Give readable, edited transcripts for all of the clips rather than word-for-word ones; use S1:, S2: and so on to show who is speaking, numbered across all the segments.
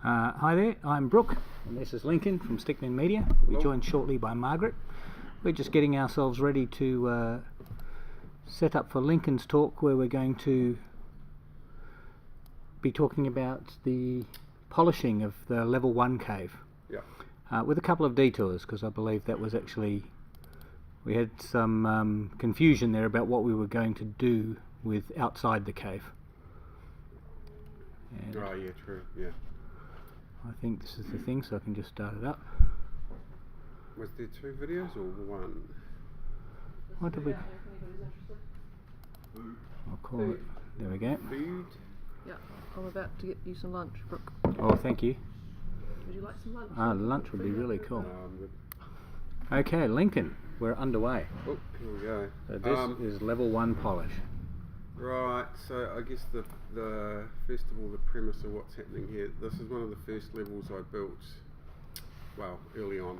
S1: Hi there, I'm Brook, and this is Lincoln from Stickmen Media. We're joined shortly by Margaret. We're just getting ourselves ready to set up for Lincoln's talk, where we're going to be talking about the polishing of the level 1 cave. With a couple of detours, because I believe that was actually, we had some confusion there about what we were going to do with outside the cave. And
S2: oh yeah, true, yeah.
S1: I think this is the thing, so I can just start it up.
S2: Was there 2 videos or 1?
S1: What did we... I'll call it... There we go.
S2: Food?
S3: Yeah, I'm about to get you some lunch, Brook.
S1: Oh, thank you.
S3: Would you like some lunch?
S1: Lunch would be really cool.
S2: No, I'm good.
S1: Okay, Lincoln, we're underway.
S2: Oh, here we go.
S1: So this is level 1 polish.
S2: Right, so I guess the first of all, the premise of what's happening here, this is one of the first levels I built, well, early on.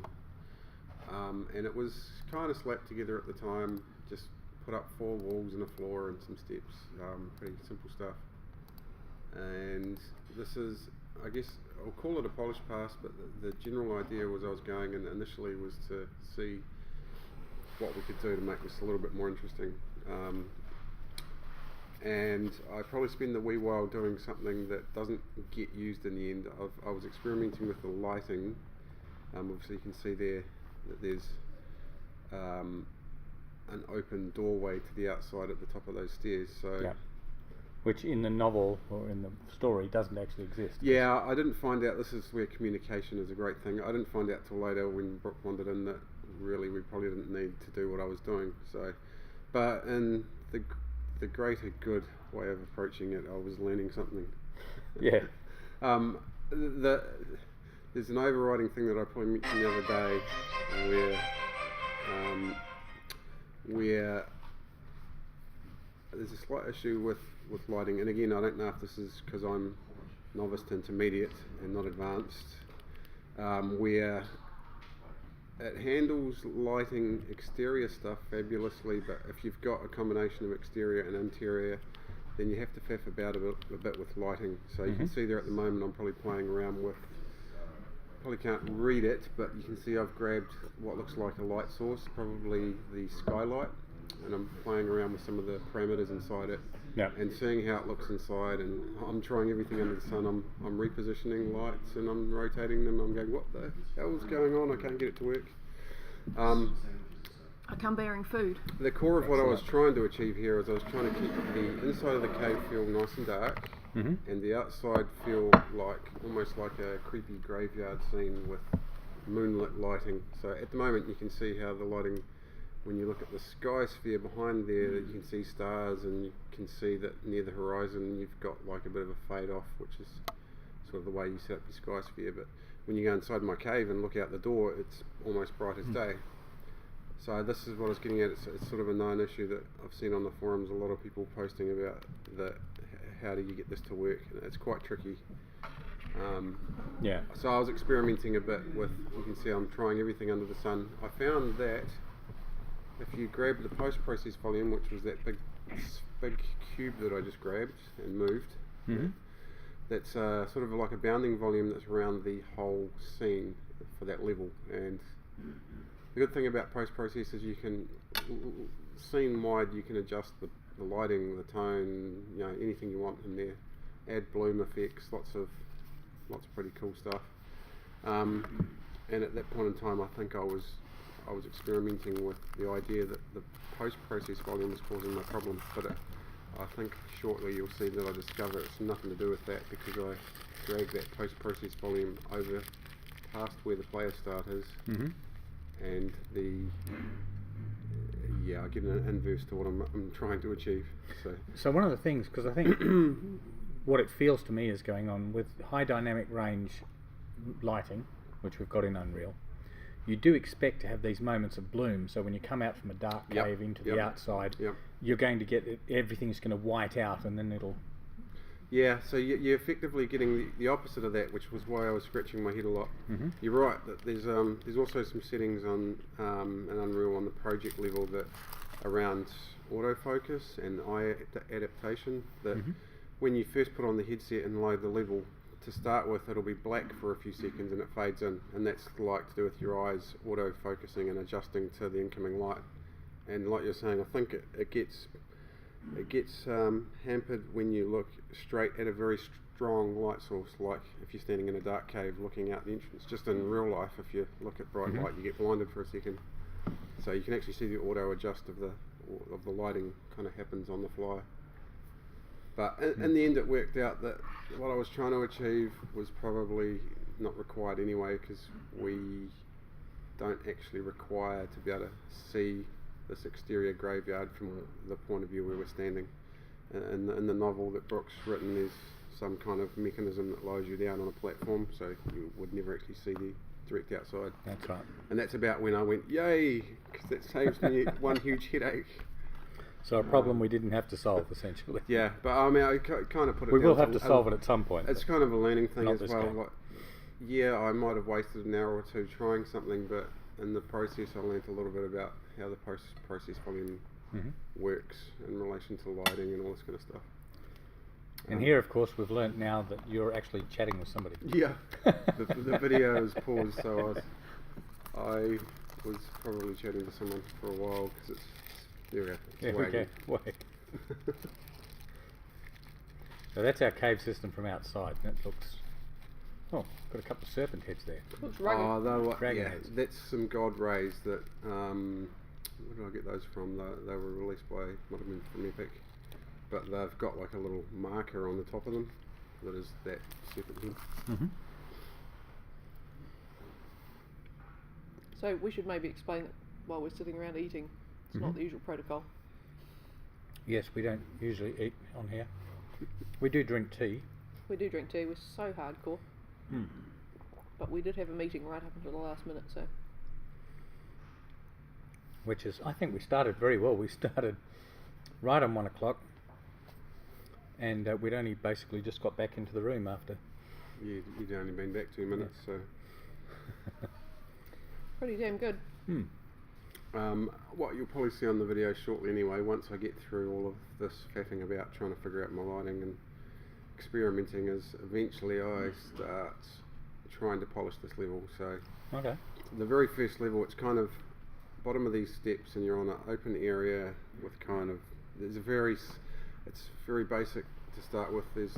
S2: And it was kind of slapped together at the time, just put up 4 walls and a floor and some steps, pretty simple stuff. And this is, I guess, I'll call it a polish pass, but the general idea was I was going and initially was to see what we could do to make this a little bit more interesting. And I probably spend a wee while doing something that doesn't get used in the end. I was experimenting with the lighting. Obviously you can see there that there's an open doorway to the outside at the top of those stairs. So
S1: yeah. Which in the novel or in the story doesn't actually exist.
S2: Yeah, I didn't find out, this is where communication is a great thing. I didn't find out till later when Brook wandered in that really we probably didn't need to do what I was doing. So, but in the greater good way of approaching it, I was learning something.
S1: Yeah.
S2: There's an overriding thing that I probably mentioned the other day where there's a slight issue with lighting, and again I don't know if this is because I'm novice to intermediate and not advanced, where it handles lighting exterior stuff fabulously, but if you've got a combination of exterior and interior, then you have to faff about a bit with lighting. So you can see there at the moment I'm probably playing around with, probably can't read it, but you can see I've grabbed what looks like a light source, probably the skylight, and I'm playing around with some of the parameters inside it, and seeing how it looks inside, and I'm trying everything under the sun. I'm repositioning lights and I'm rotating them. I'm going, what the hell's going on? I can't get it to work.
S3: I come bearing food.
S2: The core of what I was trying to achieve here is I was trying to keep the inside of the cave feel nice and dark, and the outside feel like almost like a creepy graveyard scene with moonlit lighting. So at the moment you can see how the lighting, when you look at the sky sphere behind there, you can see stars, and you can see that near the horizon you've got like a bit of a fade off, which is sort of the way you set up your sky sphere. But when you go inside my cave and look out the door, it's almost bright as day. So this is what I was getting at. It's sort of a known issue that I've seen on the forums, a lot of people posting about that, how do you get this to work, and it's quite tricky. So I was experimenting a bit with, you can see I'm trying everything under the sun. I found that if you grab the post-process volume, which was that big cube that I just grabbed and moved, that's sort of like a bounding volume that's around the whole scene for that level. And the good thing about post-process is you can, scene-wide, you can adjust the lighting, the tone, you know, anything you want in there. Add bloom effects, lots of pretty cool stuff. And at that point in time, I think I was experimenting with the idea that the post-process volume was causing my problem, but I think shortly you'll see that I discover it's nothing to do with that, because I drag that post-process volume over past where the player start is, and I get an inverse to what I'm trying to achieve.
S1: So one of the things, because I think what it feels to me is going on with high dynamic range lighting, which we've got in Unreal, you do expect to have these moments of bloom. So when you come out from a dark cave into the outside, you're going to get everything's going to white out, and then it'll...
S2: Yeah, so you're effectively getting the opposite of that, which was why I was scratching my head a lot. You're right, that there's also some settings on in Unreal on the project level that around autofocus and eye adaptation that when you first put on the headset and load the level, to start with, it'll be black for a few seconds and it fades in, and that's like to do with your eyes auto-focusing and adjusting to the incoming light. And like you're saying, I think it gets hampered when you look straight at a very strong light source, like if you're standing in a dark cave looking out the entrance. Just in real life, if you look at bright light, you get blinded for a second. So you can actually see the auto adjust of the lighting kind of happens on the fly. But in the end, it worked out that what I was trying to achieve was probably not required anyway, because we don't actually require to be able to see this exterior graveyard from the point of view where we're standing. In the novel that Brook's written, there's some kind of mechanism that lowers you down on a platform, so you would never actually see the direct outside.
S1: That's right.
S2: And that's about when I went, yay, because that saves me one huge headache.
S1: So a problem we didn't have to solve, essentially.
S2: Yeah, but I mean, I kind of put it
S1: We
S2: down
S1: will have to solve it at some point.
S2: It's kind of a learning thing
S1: Not
S2: as
S1: this
S2: well.
S1: game.
S2: Like, yeah, I might have wasted an hour or two trying something, but in the process I learnt a little bit about how the process volume works in relation to lighting and all this kind of stuff.
S1: And here, of course, we've learnt now that you're actually chatting with somebody.
S2: Yeah, the video is paused, so I was probably chatting to someone for a while, because it's, there we go. It's wagging.
S1: Wait. So that's our cave system from outside. That looks... Oh, got a couple of serpent heads there.
S3: Looks rugged.
S2: Oh,
S1: Dragon
S2: yeah,
S1: heads.
S2: that's some god rays that, where did I get those from? They were released by, might have been from Epic, but they've got like a little marker on the top of them that is that serpent head.
S3: So we should maybe explain it while we're sitting around eating. It's not the usual protocol.
S1: Yes, we don't usually eat on here. We do drink tea.
S3: We do drink tea. We're so hardcore. But we did have a meeting right up until the last minute, so...
S1: Which is, I think we started very well. We started right on 1 o'clock, and we'd only basically just got back into the room after.
S2: You'd only been back 2 minutes, so...
S3: Pretty damn good.
S2: What you'll probably see on the video shortly anyway, once I get through all of this faffing about trying to figure out my lighting and experimenting, is eventually I start trying to polish this level. So
S1: Okay.
S2: the very first level, it's kind of bottom of these steps, and you're on an open area with kind of, it's very basic to start with. You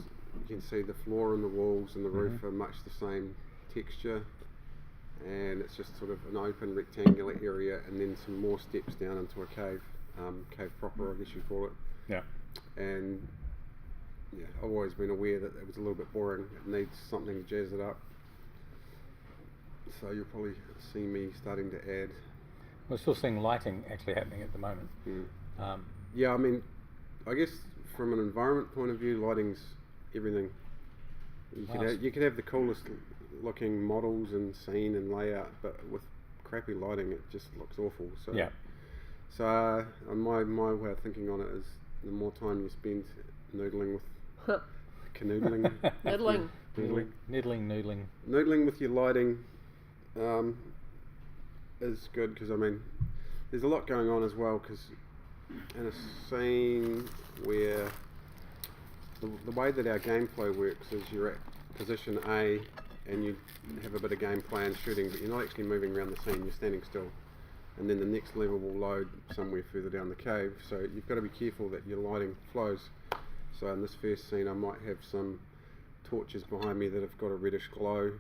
S2: can see the floor and the walls and the roof are much the same texture, and it's just sort of an open rectangular area, and then some more steps down into a cave, cave proper, I guess you call it.
S1: Yeah.
S2: And yeah, I've always been aware that it was a little bit boring. It needs something to jazz it up. So you'll probably see me starting to add.
S1: We're still seeing lighting actually happening at the moment.
S2: Yeah, I mean, I guess from an environment point of view, lighting's everything. You could have the coolest looking models and scene and layout, but with crappy lighting, it just looks awful. So
S1: Yeah.
S2: So my way of thinking on it is, the more time you spend noodling with canoodling,
S3: Noodling.
S1: Noodling.
S2: with your lighting is good, because I mean, there's a lot going on as well, because in a scene where the way that our gameplay works is you're at position A and you have a bit of gameplay and shooting, but you're not actually moving around the scene, you're standing still, and then the next level will load somewhere further down the cave, so you've got to be careful that your lighting flows. So in this first scene I might have some torches behind me that have got a reddish glow.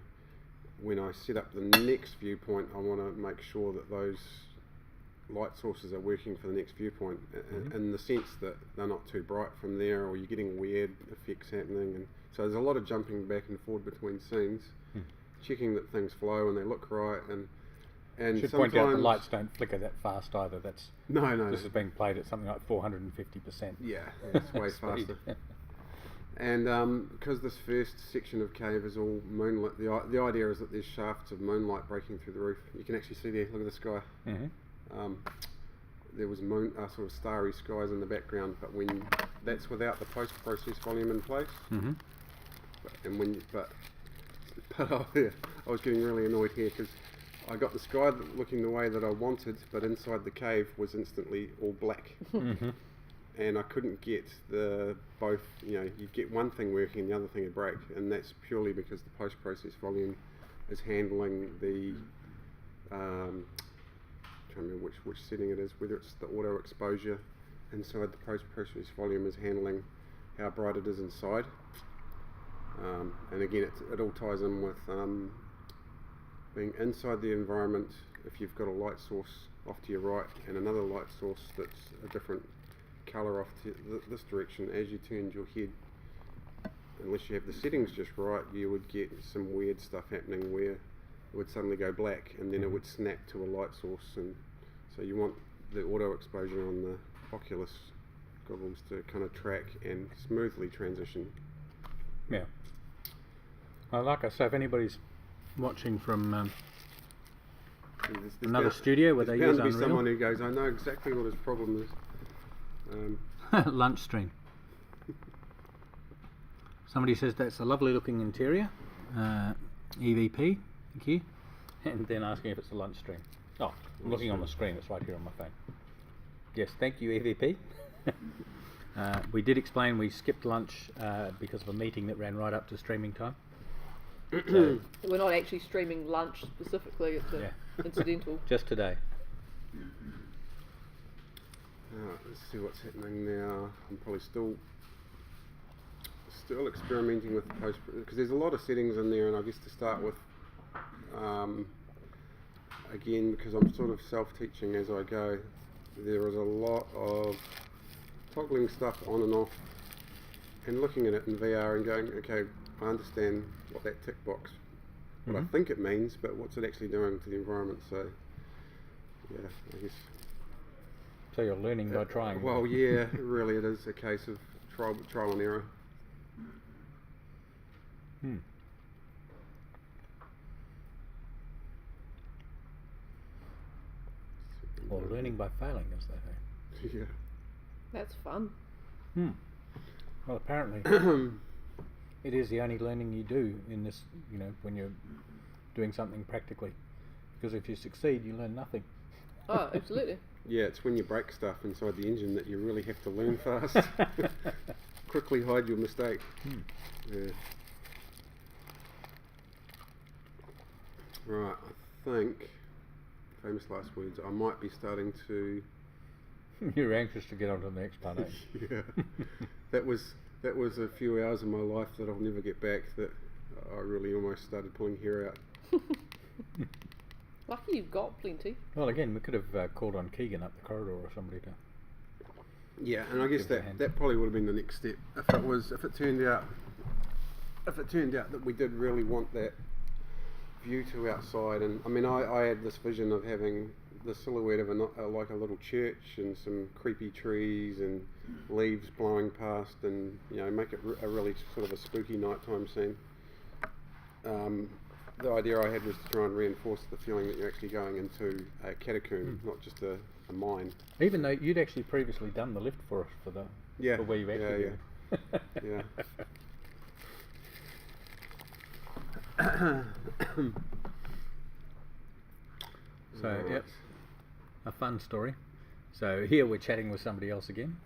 S2: When I set up the next viewpoint, I want to make sure that those light sources are working for the next viewpoint, in the sense that they're not too bright from there, or you're getting weird effects happening. And so there's a lot of jumping back and forward between scenes, checking that things flow and they look right. And
S1: Should
S2: sometimes
S1: point out the lights don't flicker that fast either. That's
S2: no.
S1: This is being played at something like 450%.
S2: Yeah, it's way
S1: Speed.
S2: faster. And because this first section of cave is all moonlit, the idea is that there's shafts of moonlight breaking through the roof. You can actually see there, look at the sky. There was sort of starry skies in the background, but that's without the post-process volume in place. But I was getting really annoyed here, because I got the sky looking the way that I wanted, but inside the cave was instantly all black. and I couldn't get the both. You know, you get one thing working and the other thing would break, and that's purely because the post-process volume is handling the. I'm trying to remember which setting it is, whether it's the auto exposure inside the post-process volume is handling how bright it is inside. And again, it all ties in with being inside the environment. If you've got a light source off to your right and another light source that's a different colour off to this direction, as you turned your head, unless you have the settings just right, you would get some weird stuff happening where it would suddenly go black and then it would snap to a light source. And so you want the auto exposure on the Oculus goggles to kind of track and smoothly transition.
S1: Yeah. Like I say, if anybody's watching from
S2: There's
S1: another studio where they use
S2: bound to be
S1: Unreal,
S2: someone who goes, I know exactly what his problem is.
S1: lunch stream. Somebody says that's a lovely looking interior. EVP, thank you. And then asking if it's a lunch stream. Oh, I'm looking on the screen, it's right here on my phone. Yes, thank you, EVP. We did explain we skipped lunch because of a meeting that ran right up to streaming time. So,
S3: We're not actually streaming lunch specifically, it's incidental.
S1: just today.
S2: Let's see what's happening now. I'm probably still experimenting with the post, because there's a lot of settings in there, and I guess to start with, again, because I'm sort of self-teaching as I go, there is a lot of toggling stuff on and off and looking at it in VR and going, okay, I understand what that tick box, what I think it means, but what's it actually doing to the environment? So, yeah, I guess.
S1: So you're learning by trying.
S2: Well, yeah, really, it is a case of trial and error.
S1: Or learning by failing, as they say.
S2: Yeah.
S3: That's fun.
S1: Well, apparently it is the only learning you do in this, you know, when you're doing something practically. Because if you succeed, you learn nothing.
S3: Oh, absolutely.
S2: Yeah, it's when you break stuff inside the engine that you really have to learn fast. Quickly hide your mistake. Yeah. Right, I think, famous last words, I might be starting to...
S1: You're anxious to get on to the next part, aren't you?
S2: Yeah. That was a few hours of my life that I'll never get back, that I really almost started pulling hair out.
S3: Lucky you've got plenty.
S1: Well, again, we could have called on Keegan up the corridor or somebody to...
S2: Yeah, and I guess
S1: Give it a hand.
S2: that probably would have been the next step if it turned out that we did really want that view to outside. And I mean, I had this vision of having the silhouette of like a little church and some creepy trees and leaves blowing past, and you know, make it a really sort of a spooky nighttime scene. The idea I had was to try and reinforce the feeling that you're actually going into a catacomb, not just a mine.
S1: Even though you'd actually previously done the lift for us for where you actually
S2: yeah.
S1: So,
S2: Right.
S1: yep, a fun story. So here we're chatting with somebody else again.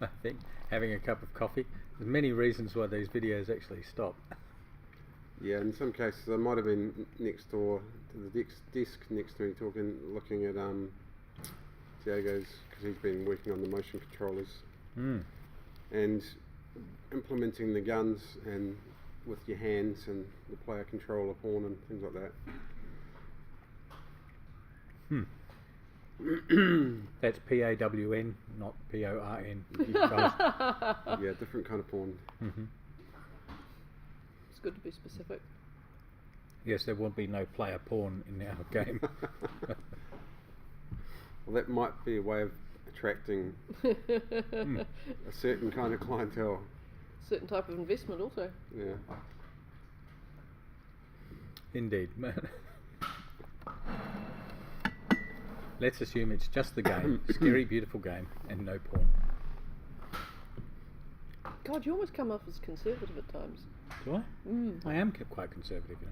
S1: I think, having a cup of coffee. There's many reasons why these videos actually stop.
S2: Yeah, in some cases I might have been next door to the desk next to me looking at Diego's, because he's been working on the motion controllers and implementing the guns and with your hands and the player control of pawn and things like that.
S1: That's PAWN, not PORN.
S2: Yeah, different kind of pawn.
S3: It's good to be specific.
S1: Yes, there will be no player porn in our game.
S2: Well, that might be a way of attracting a certain kind of clientele.
S3: Certain type of investment also.
S2: Yeah.
S1: Indeed. Let's assume it's just the game. Scary, beautiful game, and no porn.
S3: God, you almost come off as conservative at times.
S1: Do I? I am quite conservative, you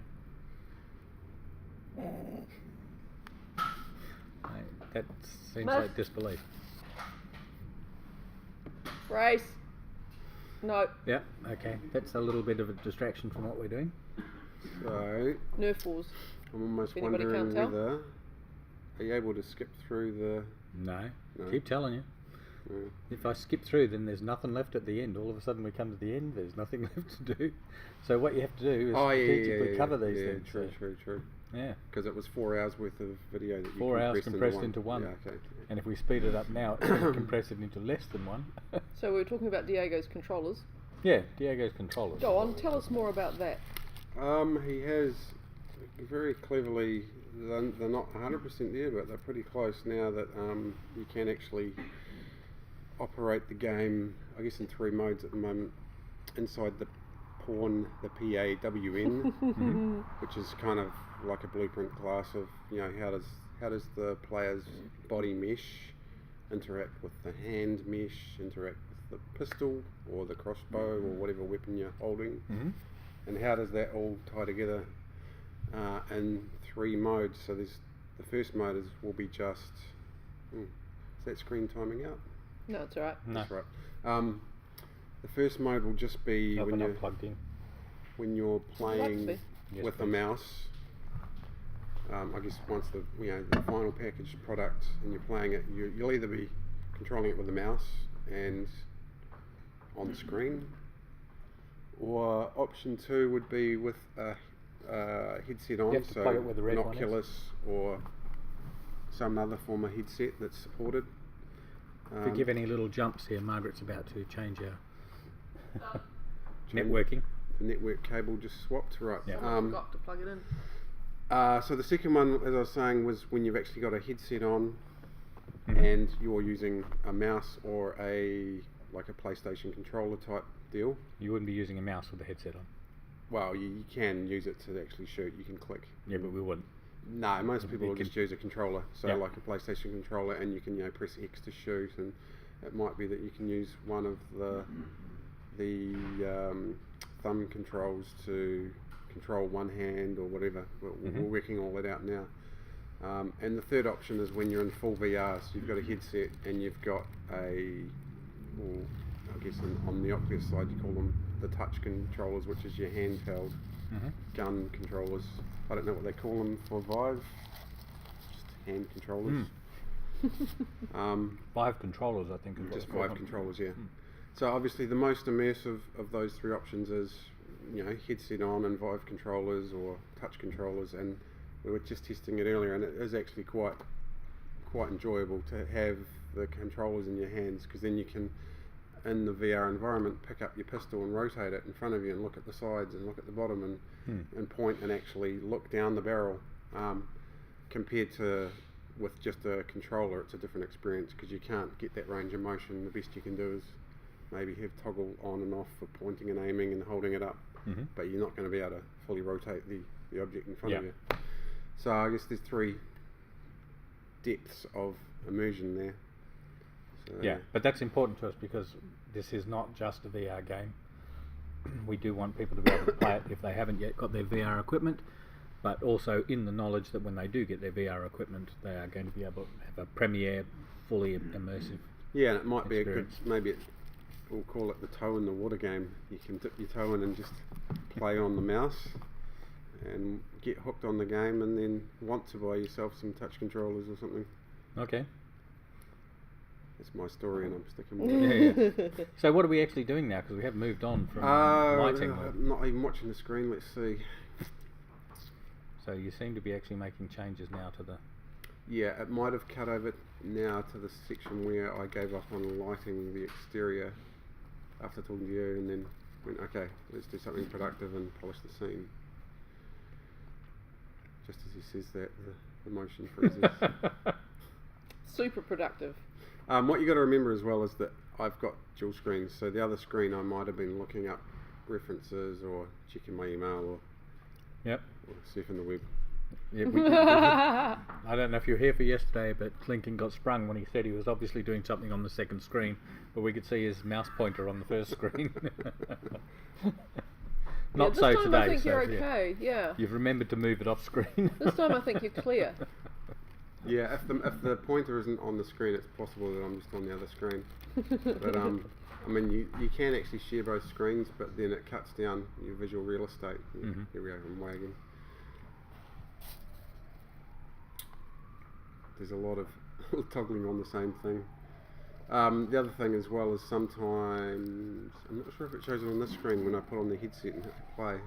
S1: know. that seems
S3: Muff.
S1: like disbelief.
S3: Race. No.
S1: Yeah, okay. That's a little bit of a distraction from what we're doing.
S2: So
S3: Nerf wars.
S2: I'm almost
S3: If anybody
S2: wondering
S3: can't tell.
S2: whether are you able to skip through the?
S1: No.
S2: No.
S1: Keep telling you.
S2: Uh,
S1: If I skip through, then there's nothing left at the end. All of a sudden we come to the end, there's nothing left to do. So what you have to do is strategically cover these things.
S2: True,
S1: so,
S2: true, true.
S1: yeah.
S2: Because it was 4 hours worth of video that you
S1: 4 hours compressed
S2: into
S1: into one.
S2: Yeah, okay.
S1: And if we speed it up now, it's going to compress it into less than one.
S3: So we were talking about Diego's controllers.
S1: Yeah, Diego's controllers.
S3: Go on, tell us more about that.
S2: He has very cleverly. They're not 100% there, but they're pretty close now. That you can actually operate the game, I guess, in 3 modes at the moment. Inside the pawn, the PAWN, which is kind of like a blueprint class of, you know, how does the player's body mesh interact with the hand mesh, interact with the pistol or the crossbow or whatever weapon you're holding, and how does that all tie together in 3 modes. So there's the first mode will be just. Is that screen timing out?
S3: No, it's alright.
S1: No.
S2: That's right. The first mode will just be
S1: No,
S2: when
S1: but
S2: you're
S1: not plugged in.
S2: playing
S3: be.
S1: Yes,
S2: with a
S1: please.
S2: mouse. I guess once the final packaged product and you're playing it, you'll either be controlling it with a mouse and on the screen, or option 2 would be with a headset on,
S1: You have to
S2: so
S1: plug it where the red
S2: an
S1: one is.
S2: Oculus or some other form of headset that's supported.
S1: Forgive any little jumps here. Margaret's about to change our networking.
S2: The network cable just swapped, right?
S1: Yeah.
S3: Someone forgot to plug it in.
S2: So the second one, as I was saying, was when you've actually got a headset on
S1: Mhm.
S2: and you're using a mouse or a PlayStation controller type deal.
S1: You wouldn't be using a mouse with the headset on.
S2: Well, you can use it to actually shoot. You can click.
S1: Yeah, but we wouldn't.
S2: No, most
S1: You
S2: people will
S1: can-
S2: just use a controller. So
S1: Yeah.
S2: like a PlayStation controller, and you can press X to shoot, and it might be that you can use one of the thumb controls to control one hand or whatever. We're working all that out now. And the third option is when you're in full VR, so you've got a headset and you've got I guess on the Oculus side you call them the touch controllers, which is your handheld gun controllers. I don't know what they call them for Vive, just hand controllers.
S1: Vive controllers, I think. Is what
S2: Just
S1: they call
S2: Vive
S1: them.
S2: controllers, yeah. So obviously the most immersive of those 3 options is, headset on and Vive controllers or touch controllers, and we were just testing it earlier, and it is actually quite enjoyable to have the controllers in your hands, because then you can, in the VR environment, pick up your pistol and rotate it in front of you and look at the sides and look at the bottom and point and actually look down the barrel. Compared to with just a controller, it's a different experience because you can't get that range of motion. The best you can do is maybe have toggle on and off for pointing and aiming and holding it up, but you're not going to be able to fully rotate the object in front of you. So I guess there's 3 depths of immersion there. So,
S1: Yeah, but that's important to us because this is not just a VR game. We do want people to be able to play it if they haven't yet got their VR equipment, but also in the knowledge that when they do get their VR equipment, they are going to be able to have a premiere, fully immersive.
S2: Yeah, and it might be a good,
S1: experience.
S2: we'll call it the toe in the water game. You can dip your toe in and just play on the mouse and get hooked on the game, and then want to buy yourself some touch controllers or something.
S1: Okay.
S2: That's my story, and I'm sticking with it.
S1: Yeah. So what are we actually doing now? Because we have moved on from lighting.
S2: I'm not even watching the screen. Let's see.
S1: So you seem to be actually making changes now to the...
S2: Yeah, it might have cut over now to the section where I gave up on lighting the exterior after talking to you, and then went, okay, let's do something productive and polish the scene. Just as he says that, the motion freezes.
S3: Super productive.
S2: What you got to remember as well is that I've got dual screens, so the other screen I might have been looking up references or checking my email or surfing the web.
S1: Yeah, I don't know if you were here for yesterday, but Lincoln got sprung when he said he was obviously doing something on the second screen, but we could see his mouse pointer on the first screen. Not
S3: this
S1: so
S3: time
S1: today.
S3: I think
S1: so,
S3: you're okay, yeah.
S1: You've remembered to move it off screen.
S3: This time I think you're clear.
S2: Yeah, if the pointer isn't on the screen, it's possible that I'm just on the other screen. But I mean, you can actually share both screens, but then it cuts down your visual real estate.
S1: Mhm.
S2: Here we go, I'm wagging. There's a lot of toggling on the same thing. The other thing as well is sometimes, I'm not sure if it shows it on this screen when I put on the headset and hit play.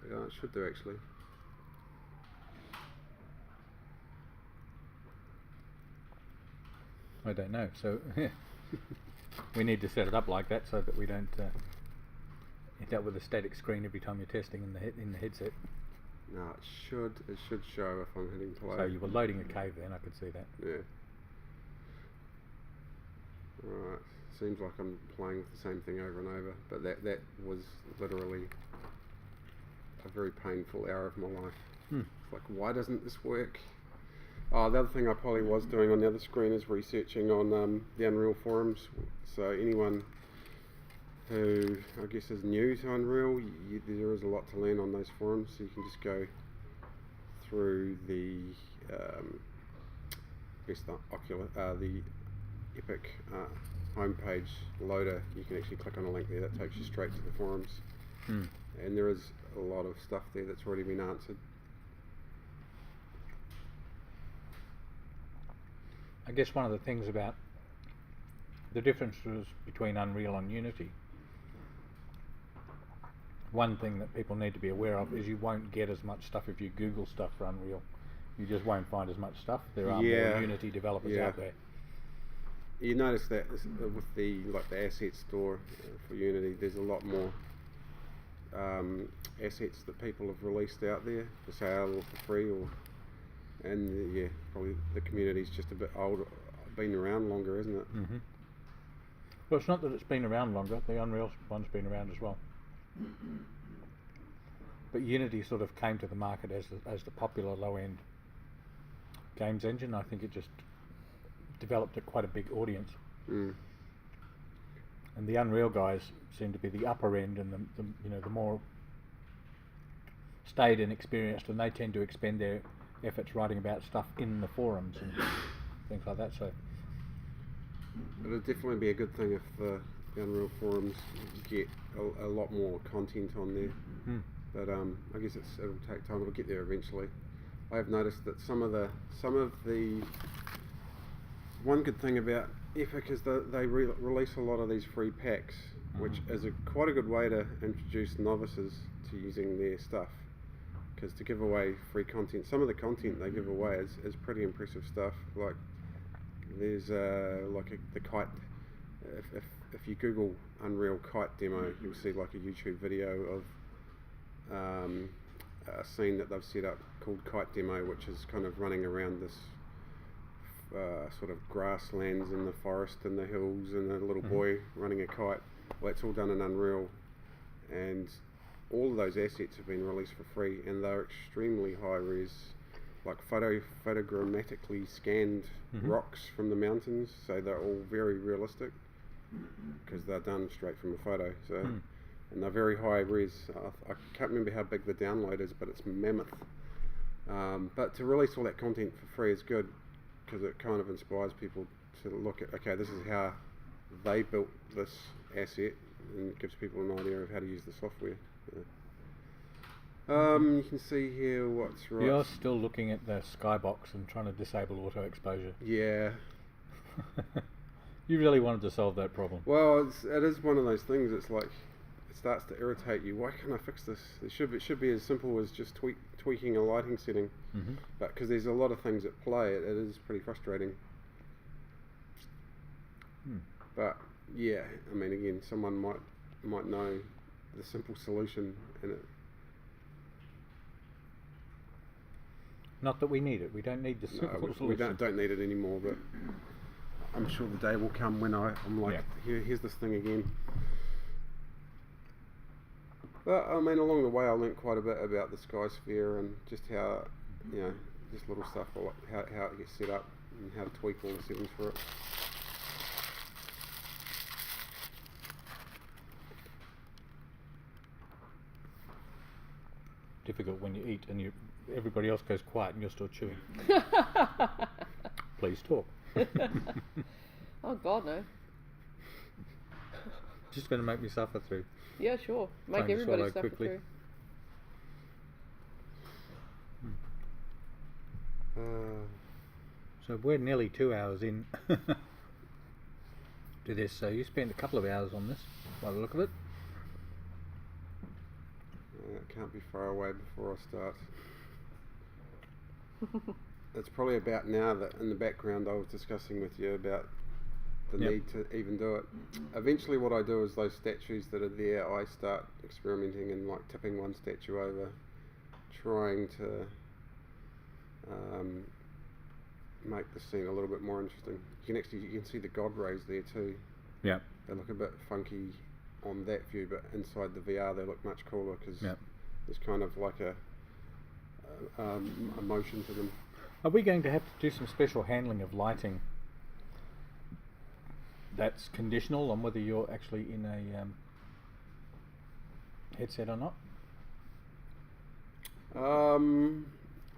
S2: Yeah, it should do actually.
S1: I don't know. So we need to set it up like that so that we don't end up with a static screen every time you're testing in the headset.
S2: No, it should show if I'm hitting play.
S1: So you were loading a cave then, I could see that.
S2: Yeah. Alright, seems like I'm playing with the same thing over and over, but that was literally a very painful hour of my life. It's like, why doesn't this work? Oh, the other thing I probably was doing on the other screen is researching on the Unreal forums. So anyone who I guess is new to Unreal, there is a lot to learn on those forums. So you can just go through the the Epic homepage loader. You can actually click on a link there that takes you straight to the forums, and there is a lot of stuff there that's already been answered.
S1: I guess one of the things about the differences between Unreal and Unity, one thing that people need to be aware of is you won't get as much stuff if you Google stuff for Unreal. You just won't find as much stuff. There are more Unity developers out there.
S2: You notice that with the asset store for Unity, there's a lot more assets that people have released out there for sale or for free, and probably the community's just a bit older, been around longer, isn't it?
S1: Mm-hmm. Well, it's not that it's been around longer. The Unreal one's been around as well. But Unity sort of came to the market as the popular low-end games engine. I think it just developed quite a big audience. And the Unreal guys seem to be the upper end and the more staid and experienced, and they tend to expend their efforts writing about stuff in the forums and things like that. So
S2: it'll definitely be a good thing if the Unreal forums get a lot more content on there. But I guess it'll take time. It'll get there eventually. I have noticed that some of the one good thing about Epic is that they release a lot of these free packs, which is quite a good way to introduce novices to using their stuff. Because to give away free content, some of the content they give away is pretty impressive stuff. Like there's the kite. If you Google Unreal kite demo, you'll see like a YouTube video of a scene that they've set up called Kite Demo, which is kind of running around this sort of grasslands in the forest and the hills, and a little boy running a kite. Well, it's all done in Unreal, and all of those assets have been released for free, and they're extremely high res, like photogrammatically scanned rocks from the mountains, so they're all very realistic because they're done straight from a photo. So and they're very high res. I can't remember how big the download is, but it's mammoth. But to release all that content for free is good, because it kind of inspires people to look at, okay, this is how they built this asset, and it gives people an idea of how to use the software. You can see here what's right.
S1: You're still looking at the skybox and trying to disable auto exposure.
S2: Yeah.
S1: You really wanted to solve that problem.
S2: Well, it is one of those things. It's like it starts to irritate you. Why can't I fix this? It should be as simple as just tweaking a lighting setting. But because there's a lot of things at play, it is pretty frustrating. But yeah, I mean, again, someone might know the simple solution, and it.
S1: Not that we need it. We don't need the simple solution.
S2: We don't need it anymore, but I'm sure the day will come when I'm like, here's this thing again. But I mean, along the way, I learnt quite a bit about the Skysphere and just how, just little stuff like how it gets set up and how to tweak all the settings for it.
S1: Difficult when you eat and you everybody else goes quiet and you're still chewing. Please talk.
S3: Oh God, no.
S1: Just going to make me suffer through.
S3: Yeah, sure. Make
S1: Trying to
S3: everybody
S1: swallow
S3: suffer
S1: quickly.
S3: through.
S1: So we're nearly 2 hours in to this. So you spent a couple of hours on this, by the look of it.
S2: It can't be far away before I start. It's probably about now that in the background I was discussing with you about the
S1: Yep.
S2: need to even do it. Eventually what I do is those statues that are there, I start experimenting and like tipping one statue over, trying to make the scene a little bit more interesting. You can see the god rays there too.
S1: Yeah.
S2: They look a bit funky on that view, but inside the VR they look much cooler because
S1: Yep.
S2: there's kind of like a motion to them.
S1: Are we going to have to do some special handling of lighting that's conditional on whether you're actually in a headset or not?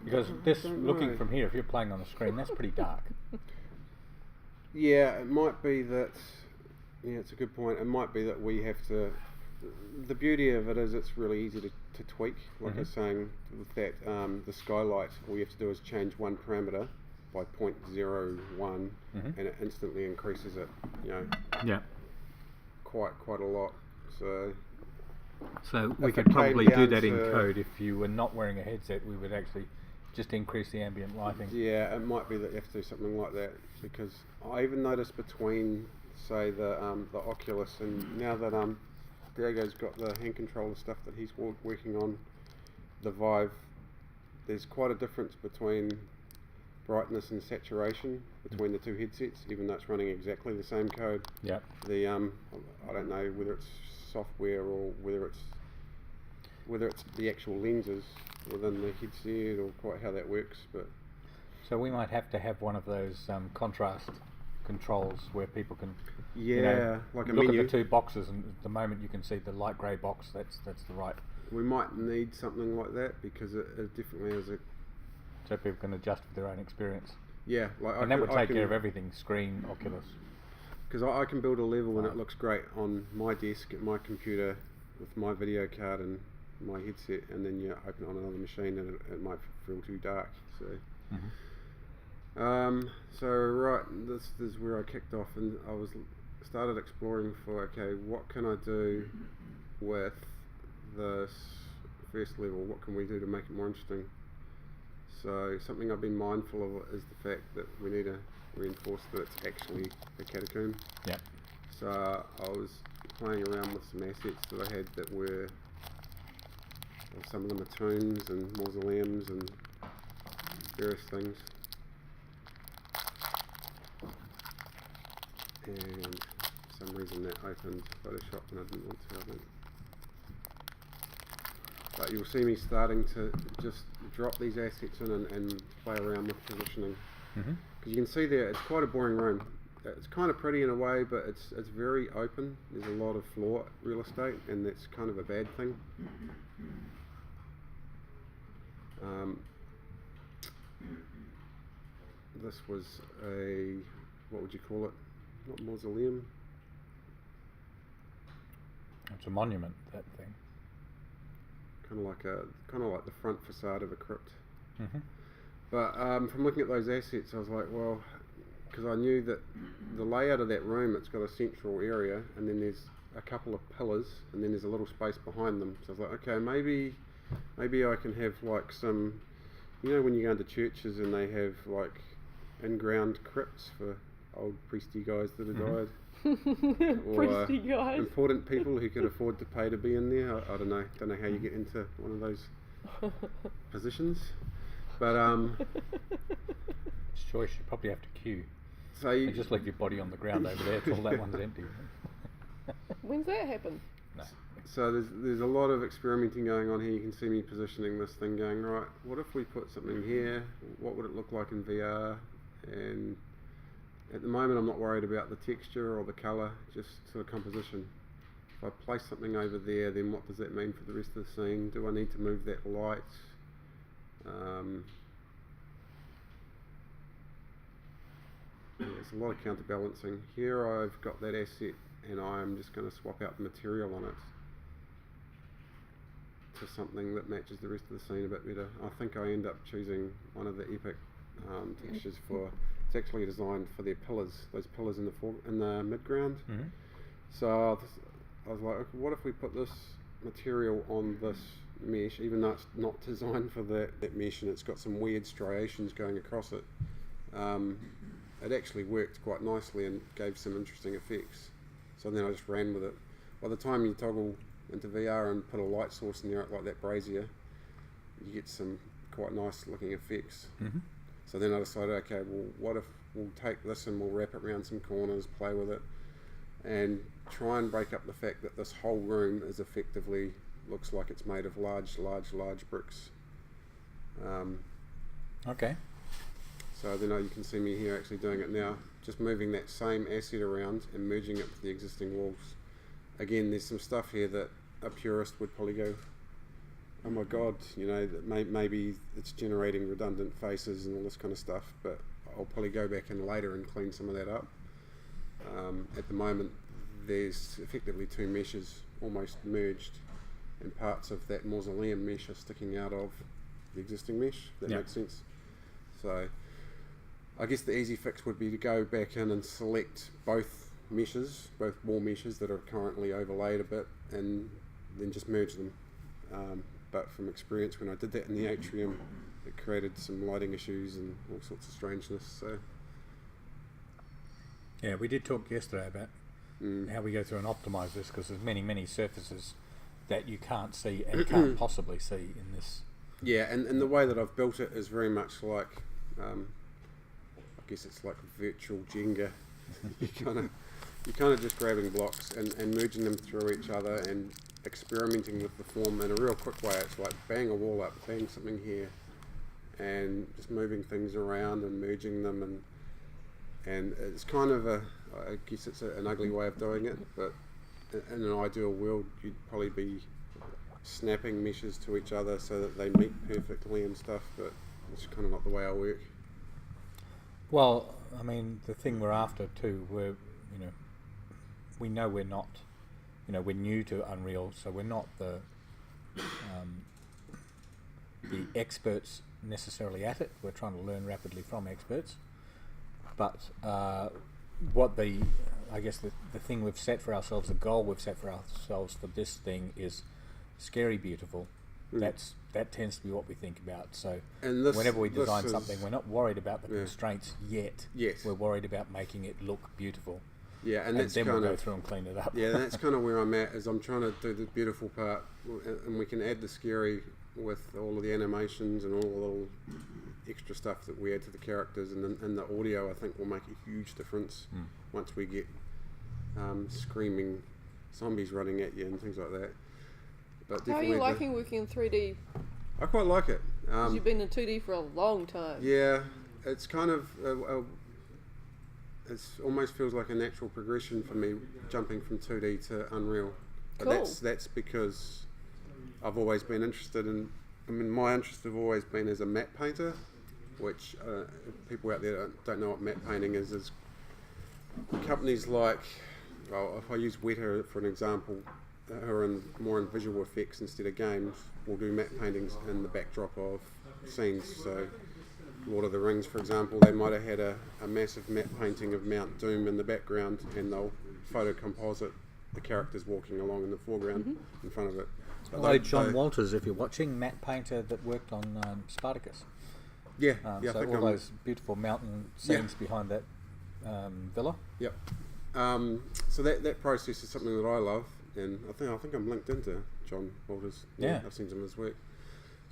S1: Because this,
S2: don't
S1: looking
S2: know.
S1: from here, if you're playing on a screen, that's pretty dark.
S2: Yeah, it might be that. Yeah, it's a good point. It might be that we have to. The beauty of it is it's really easy to tweak. Like I was saying, with that the skylight, all you have to do is change one parameter by 0.01, and it instantly increases it. You know,
S1: Yeah.
S2: quite a lot. So
S1: So we
S2: If
S1: could
S2: it came
S1: probably do
S2: down
S1: that in
S2: to-
S1: code. If you were not wearing a headset, we would actually just increase the ambient lighting.
S2: yeah, it might be that you have to do something like that because I even noticed between, say, the Oculus and now that Diego's got the hand controller stuff that he's working on, the Vive, there's quite a difference between brightness and saturation between the two headsets, even though it's running exactly the same code.
S1: Yeah.
S2: The I don't know whether it's software or whether it's the actual lenses within the headset or quite how that works, but
S1: So we might have to have one of those contrast controls where people can
S2: yeah,
S1: you know,
S2: like a
S1: look
S2: menu.
S1: at the two boxes, and the moment you can see the light grey box, that's the right.
S2: We might need something like that because it definitely is a
S1: So people can adjust for their own experience.
S2: yeah. Like
S1: And that would take care of everything: screen, Oculus.
S2: Because I can build a level and it looks great on my desk at my computer with my video card and my headset, and then you open it on another machine and it might feel too dark. So. So right, this is where I kicked off, and I started exploring for what can I do with this first level? What can we do to make it more interesting? So something I've been mindful of is the fact that we need to reinforce that it's actually a catacomb.
S1: Yeah.
S2: So I was playing around with some assets that I had that were some of them are tombs and mausoleums and various things. And for some reason that opened Photoshop and I didn't want to, I think. But you'll see me starting to just drop these assets in and play around with positioning. Because you can see there, it's quite a boring room. It's kind of pretty in a way, but it's very open. There's a lot of floor real estate, and that's kind of a bad thing. This was a, what would you call it? Not mausoleum.
S1: It's a monument, that thing.
S2: Kind of like the front facade of a crypt. But from looking at those assets, I was like, well, because I knew that the layout of that room, it's got a central area, and then there's a couple of pillars, and then there's a little space behind them. So I was like, okay, maybe I can have like some, you know, when you go into churches and they have like in-ground crypts for old priesty guys that have died. Or
S3: Priesty guys.
S2: important people who could afford to pay to be in there. I don't know how you get into one of those positions, but
S1: It's choice. You probably have to queue.
S2: so
S1: And just leave your body on the ground over there till that one's empty.
S3: When's that happen?
S1: No.
S2: so there's a lot of experimenting going on here. You can see me positioning this thing, going right. What if we put something here? What would it look like in VR? And at the moment, I'm not worried about the texture or the colour, just sort of composition. If I place something over there, then what does that mean for the rest of the scene? Do I need to move that light? There's a lot of counterbalancing. Here I've got that asset and I'm just going to swap out the material on it to something that matches the rest of the scene a bit better. I think I end up choosing one of the epic textures for, it's actually designed for their pillars, those pillars in the midground.
S1: Mm-hmm.
S2: So I was like, okay, what if we put this material on this mesh, even though it's not designed for that mesh and it's got some weird striations going across it. It actually worked quite nicely and gave some interesting effects. So then I just ran with it. By the time you toggle into VR and put a light source in there like that brazier, you get some quite nice looking effects.
S1: Mm-hmm.
S2: So then I decided, okay, well, what if we'll take this and we'll wrap it around some corners, play with it, and try and break up the fact that this whole room is effectively, looks like it's made of large bricks.
S1: Okay.
S2: So then you can see me here actually doing it now, just moving that same asset around and merging it with the existing walls. Again, there's some stuff here that a purist would probably go, oh my god, you know, that maybe it's generating redundant faces and all this kind of stuff, but I'll probably go back in later and clean some of that up. At the moment, there's effectively two meshes almost merged, and parts of that mausoleum mesh are sticking out of the existing mesh, if that makes sense. So I guess the easy fix would be to go back in and select both meshes, both wall meshes that are currently overlaid a bit, and then just merge them. But from experience, when I did that in the atrium, it created some lighting issues and all sorts of strangeness. So
S1: yeah, we did talk yesterday about how we go through and optimize this, because there's many surfaces that you can't see and can't possibly see in this.
S2: Yeah, and the way that I've built it is very much like, I guess it's like virtual Jenga. You're kind of just grabbing blocks and merging them through each other and experimenting with the form in a real quick way. It's like bang a wall up, bang something here, and just moving things around and merging them, and it's kind of I guess it's an ugly way of doing it, but in an ideal world you'd probably be snapping meshes to each other so that they meet perfectly and stuff, but it's kind of not the way I work.
S1: Well, I mean, the thing we're after too, we know we're not, we're new to Unreal, so we're not the experts necessarily at it. We're trying to learn rapidly from experts. But I guess the thing we've set for ourselves, the goal we've set for ourselves for this thing is scary beautiful. That tends to be what we think about. So whenever we design something, we're not worried about the constraints yet.
S2: Yes.
S1: We're worried about making it look beautiful.
S2: Yeah, and that's
S1: then
S2: kind
S1: we'll go through and clean it up.
S2: Yeah, that's kind of where I'm at, is I'm trying to do the beautiful part, and we can add the scary with all of the animations and all the little extra stuff that we add to the characters, and the audio I think will make a huge difference once we get screaming zombies running at you and things like that. But
S3: how are you liking working in 3D?
S2: I quite like it.
S3: You've been in 2D for a long time.
S2: Yeah, it's kind of it almost feels like a natural progression for me jumping from 2D to Unreal. But
S3: cool.
S2: That's because I've always been interested in. I mean, my interest have always been as a matte painter, which people out there don't know what matte painting is companies like, well, if I use Weta for an example, who are more in visual effects instead of games, will do matte paintings in the backdrop of scenes. So Lord of the Rings, for example, they might have had a massive matte painting of Mount Doom in the background, and they'll photocomposite the characters walking along in the foreground in front of it.
S1: Hello, John Walters, if you're watching, matte painter that worked on Spartacus.
S2: Yeah,
S1: so I think all those beautiful mountain scenes behind that villa. Yep.
S2: So that process is something that I love, and I think I'm linked into John Walters.
S1: Yeah,
S2: I've seen some of his work.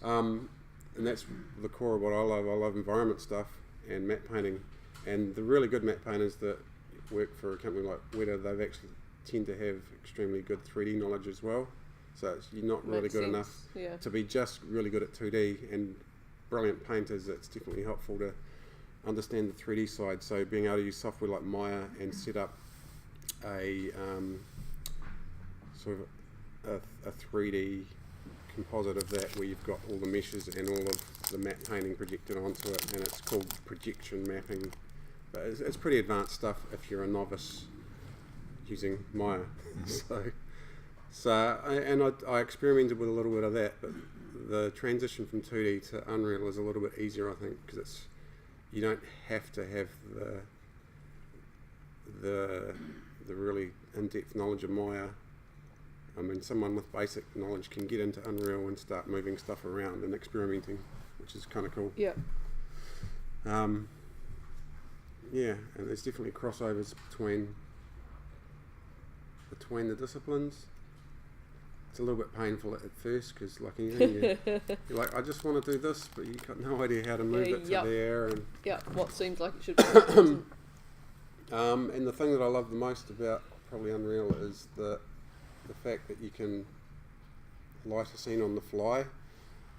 S2: And that's the core of what I love. I love environment stuff and matte painting. And the really good matte painters that work for a company like Weta, they've actually tend to have extremely good 3D knowledge as well. So you're not really good enough to be just really good at 2D, and brilliant painters, it's definitely helpful to understand the 3D side. So being able to use software like Maya and set up a sort of a 3D composite of that, where you've got all the meshes and all of the matte painting projected onto it, and it's called projection mapping. But it's pretty advanced stuff if you're a novice using Maya. I experimented with a little bit of that, but the transition from 2D to Unreal is a little bit easier, I think, because you don't have to have the really in-depth knowledge of Maya. I mean, someone with basic knowledge can get into Unreal and start moving stuff around and experimenting, which is kind of cool.
S3: Yeah.
S2: Yeah, and there's definitely crossovers between the disciplines. It's a little bit painful at first because, like anything, you're like, I just want to do this, but you've got no idea how to move it to there. And
S3: what seems like it should be.
S2: and the thing that I love the most about probably Unreal is the fact that you can light a scene on the fly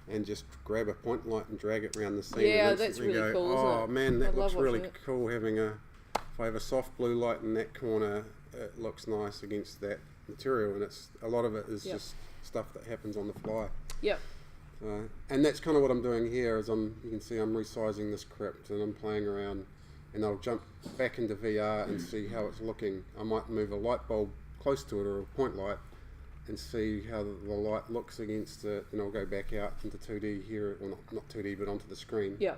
S2: and just grab a point light and drag it around the scene.
S3: Yeah,
S2: and
S3: that's
S2: instantly
S3: really
S2: go,
S3: cool, isn't
S2: oh
S3: it?
S2: man, that looks really
S3: it.
S2: cool having if I have a soft blue light in that corner, it looks nice against that material, and a lot of it is just stuff that happens on the fly.
S3: Yep.
S2: And that's kind of what I'm doing here. You can see I'm resizing this crypt and I'm playing around, and I'll jump back into VR and see how it's looking. I might move a light bulb close to it or a point light and see how the light looks against it, and I'll go back out into 2D here, well not 2D but onto the screen.
S3: Yeah.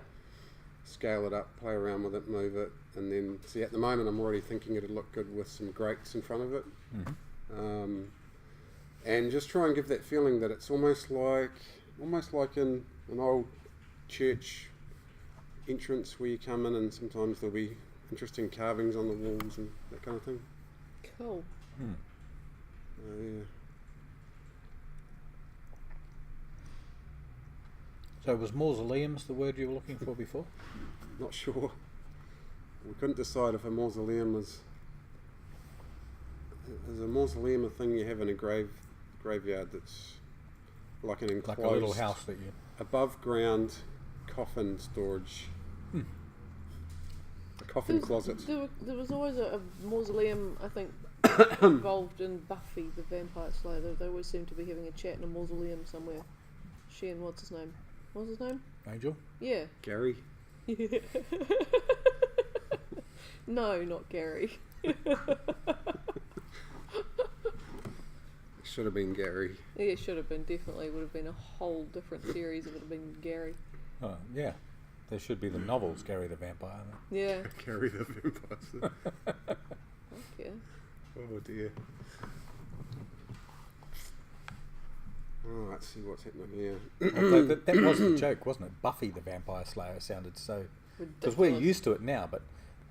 S2: Scale it up, play around with it, move it, and then see, at the moment I'm already thinking it'd look good with some grates in front of it. Mm-hmm. And just try and give that feeling that it's almost like in an old church entrance where you come in and sometimes there'll be interesting carvings on the walls and that kind of thing.
S3: Cool.
S2: Yeah.
S1: So was mausoleums the word you were looking for before?
S2: Not sure. We couldn't decide if a mausoleum is a mausoleum a thing you have in a graveyard that's like an enclosed,
S1: like a little house that you
S2: above ground coffin storage. A coffin closet.
S3: There was always a mausoleum, I think, involved in Buffy the Vampire Slayer. They always seem to be having a chat in a mausoleum somewhere. She and what's his name? What's his name?
S1: Angel?
S3: Yeah.
S2: Gary?
S3: No, not Gary.
S2: Should have been Gary.
S3: Yeah, it should have been, definitely. Would have been a whole different series if it had been Gary.
S1: Oh, yeah. There should be the novels, Gary the Vampire.
S3: Yeah.
S2: Gary the Vampire.
S3: Okay.
S2: Oh dear. Oh, let's see what's happening here.
S1: that was the joke, wasn't it? Buffy the Vampire Slayer sounded so... Because we're used to it now, but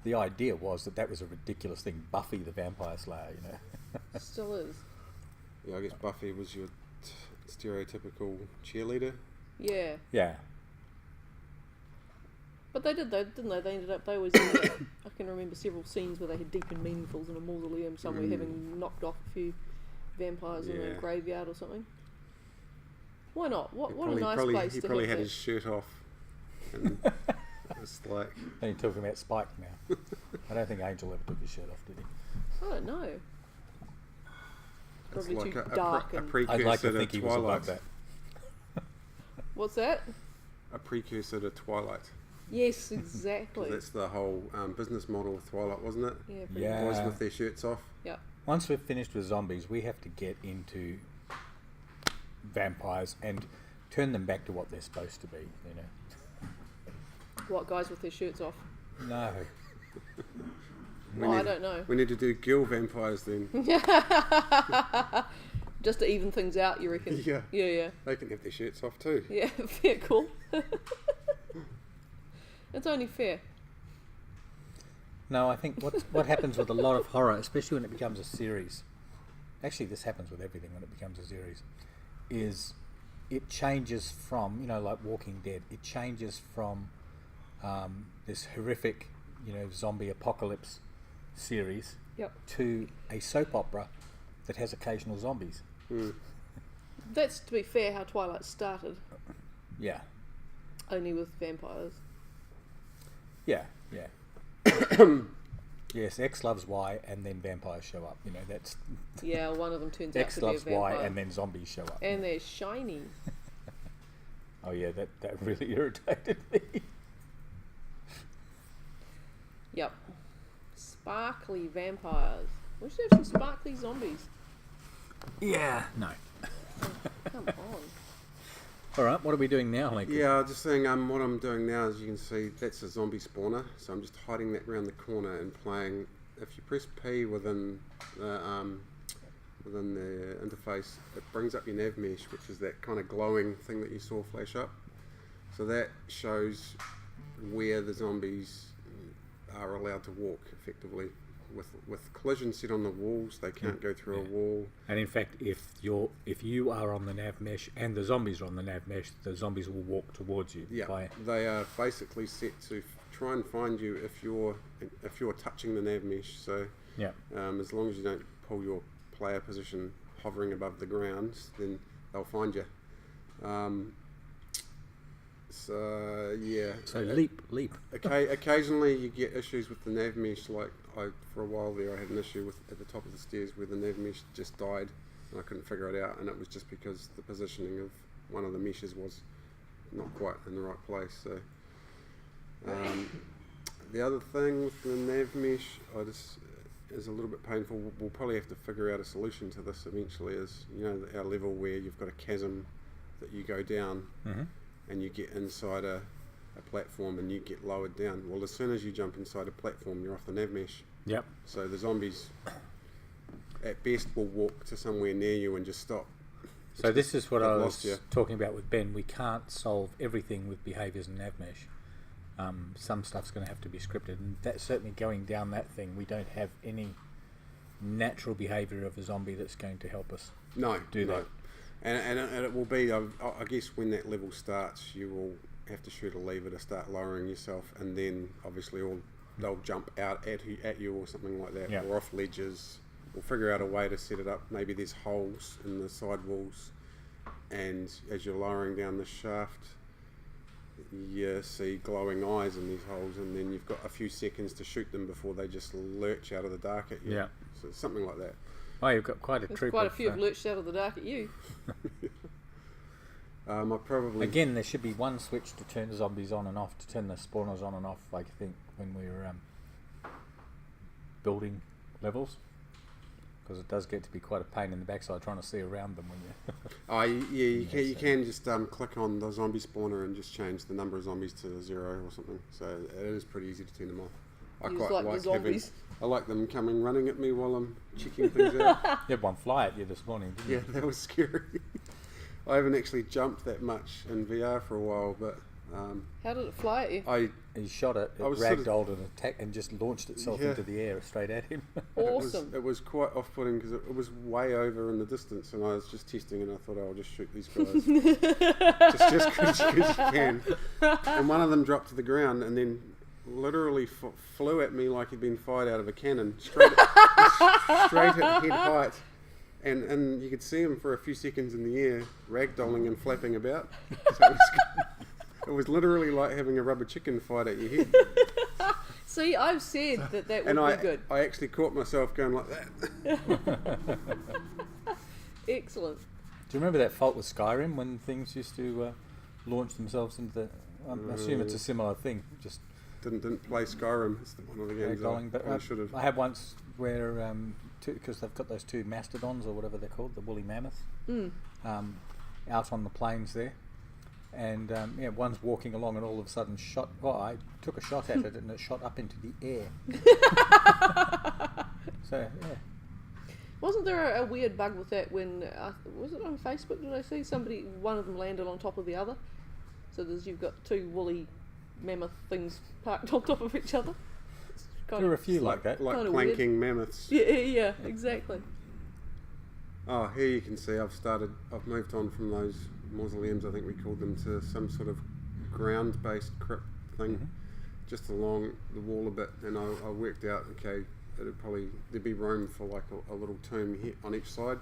S1: the idea was that was a ridiculous thing. Buffy the Vampire Slayer, you know.
S3: Still is.
S2: Yeah, I guess Buffy was your stereotypical cheerleader.
S3: Yeah.
S1: Yeah.
S3: But they did though, didn't they? They always I can remember several scenes where they had deep and meaningfuls in a mausoleum somewhere, having knocked off a few vampires in a graveyard or something. Why not? What a nice place to have.
S2: He probably had his shirt off. And it's like...
S1: And you're talking about Spike now. I don't think Angel ever took his shirt off, did he?
S3: I don't know.
S2: It's
S3: Probably
S2: like
S3: too
S2: a
S3: dark and...
S2: precursor
S1: I'd like to
S2: to
S1: think he was
S2: Twilight.
S1: above that.
S3: What's that?
S2: A precursor to Twilight.
S3: Yes, exactly.
S2: That's the whole business model of Twilight, wasn't it?
S3: Yeah, pretty
S1: Yeah.
S3: much.
S2: Boys with their shirts off.
S3: Yeah.
S1: Once we've finished with zombies, we have to get into vampires and turn them back to what they're supposed to be, you know.
S3: What, guys with their shirts off?
S1: No.
S3: I don't know.
S2: We need to do girl vampires then.
S3: Just to even things out, you reckon?
S2: Yeah.
S3: Yeah.
S2: They can have their shirts off too.
S3: Yeah, fair call. It's only fair.
S1: No, I think what happens with a lot of horror, especially when it becomes a series, actually this happens with everything when it becomes a series, is it changes from, you know, like Walking Dead, it changes from this horrific, you know, zombie apocalypse series to a soap opera that has occasional zombies.
S3: That's, to be fair, how Twilight started.
S1: Yeah.
S3: Only with vampires.
S1: Yeah. Yes, X loves Y and then vampires show up. You know, that's...
S3: Yeah, one of them turns out
S1: X
S3: to be a
S1: loves
S3: vampire.
S1: Y and then zombies show up.
S3: And they're shiny.
S1: Oh yeah, that really irritated me.
S3: Yep. Sparkly vampires. We should have some sparkly zombies.
S1: Yeah. No.
S3: Come on.
S1: All right. What are we doing now, Lincoln?
S2: Yeah, I was just saying. What I'm doing now, as you can see, that's a zombie spawner. So I'm just hiding that around the corner and playing. If you press P within the interface, it brings up your nav mesh, which is that kind of glowing thing that you saw flash up. So that shows where the zombies are allowed to walk effectively. With collision set on the walls, they can't go through a wall.
S1: And in fact, if you are on the nav mesh and the zombies are on the nav mesh, the zombies will walk towards you.
S2: Yeah, they are basically set to try and find you if you're touching the nav mesh. So
S1: yeah,
S2: as long as you don't pull your player position hovering above the ground, then they'll find you. So yeah.
S1: So leap.
S2: Occasionally you get issues with the nav mesh. Like for a while there, I had an issue with at the top of the stairs where the nav mesh just died, and I couldn't figure it out. And it was just because the positioning of one of the meshes was not quite in the right place. So the other thing with the nav mesh, is a little bit painful. We'll probably have to figure out a solution to this eventually. Is our level where you've got a chasm that you go down.
S1: Mm-hmm.
S2: And you get inside a platform and you get lowered down. Well, as soon as you jump inside a platform, you're off the nav mesh.
S1: Yep.
S2: So the zombies, at best, will walk to somewhere near you and just stop.
S1: So this is what I was talking about with Ben. We can't solve everything with behaviours and nav mesh. Some stuff's going to have to be scripted, and that's certainly going down that thing. We don't have any natural behaviour of a zombie that's going to help us do that.
S2: And it will be, I guess, when that level starts, you will have to shoot a lever to start lowering yourself, and then obviously they'll jump out at you or something like that, or off ledges. We'll figure out a way to set it up. Maybe there's holes in the side walls, and as you're lowering down the shaft, you see glowing eyes in these holes, and then you've got a few seconds to shoot them before they just lurch out of the dark at you. Yeah. So something like that.
S1: Oh, you've got quite a troop.
S3: Quite a few have lurched out of the dark at you.
S2: I probably...
S1: Again, there should be one switch to turn the zombies on and off, to turn the spawners on and off, I think, when we're building levels. Because it does get to be quite a pain in the backside trying to see around them when you...
S2: you can just click on the zombie spawner and just change the number of zombies to 0 or something. So it is pretty easy to turn them off. I quite like having... I like them coming running at me while I'm checking things out.
S1: You had one fly at you this morning, didn't you?
S2: Yeah, that was scary. I haven't actually jumped that much in VR for a while, but...
S3: how did it fly at you?
S1: He shot it, ragdolled and attacked and just launched itself into the air straight at him.
S3: Awesome.
S2: It was quite off-putting because it was way over in the distance, and I was just testing, and I thought, I'll just shoot these guys. just because you can. And one of them dropped to the ground and then literally flew at me like he'd been fired out of a cannon, straight at head height. And you could see him for a few seconds in the air, ragdolling and flapping about. So it was literally like having a rubber chicken fight at your head.
S3: See, I've said that would be good.
S2: I actually caught myself going like that.
S3: Excellent.
S1: Do you remember that fault with Skyrim when things used to launch themselves into the... I assume it's a similar thing. Just
S2: didn't play Skyrim. It's one of the games I should have.
S1: I had once where... because they've got those two mastodons or whatever they're called, the woolly mammoths, out on the plains there, and one's walking along and all of a sudden I took a shot at it and it shot up into the air. So yeah.
S3: Wasn't there a weird bug with that when was it on Facebook? Did I see one of them landed on top of the other? So you've got two woolly mammoth things parked on top of each other.
S1: There are a few like that.
S2: Like planking mammoths.
S3: Yeah, exactly.
S2: Oh, here you can see I've moved on from those mausoleums, I think we called them, to some sort of ground-based crypt thing, just along the wall a bit, and I worked out, okay, there'd be room for like a little tomb here on each side,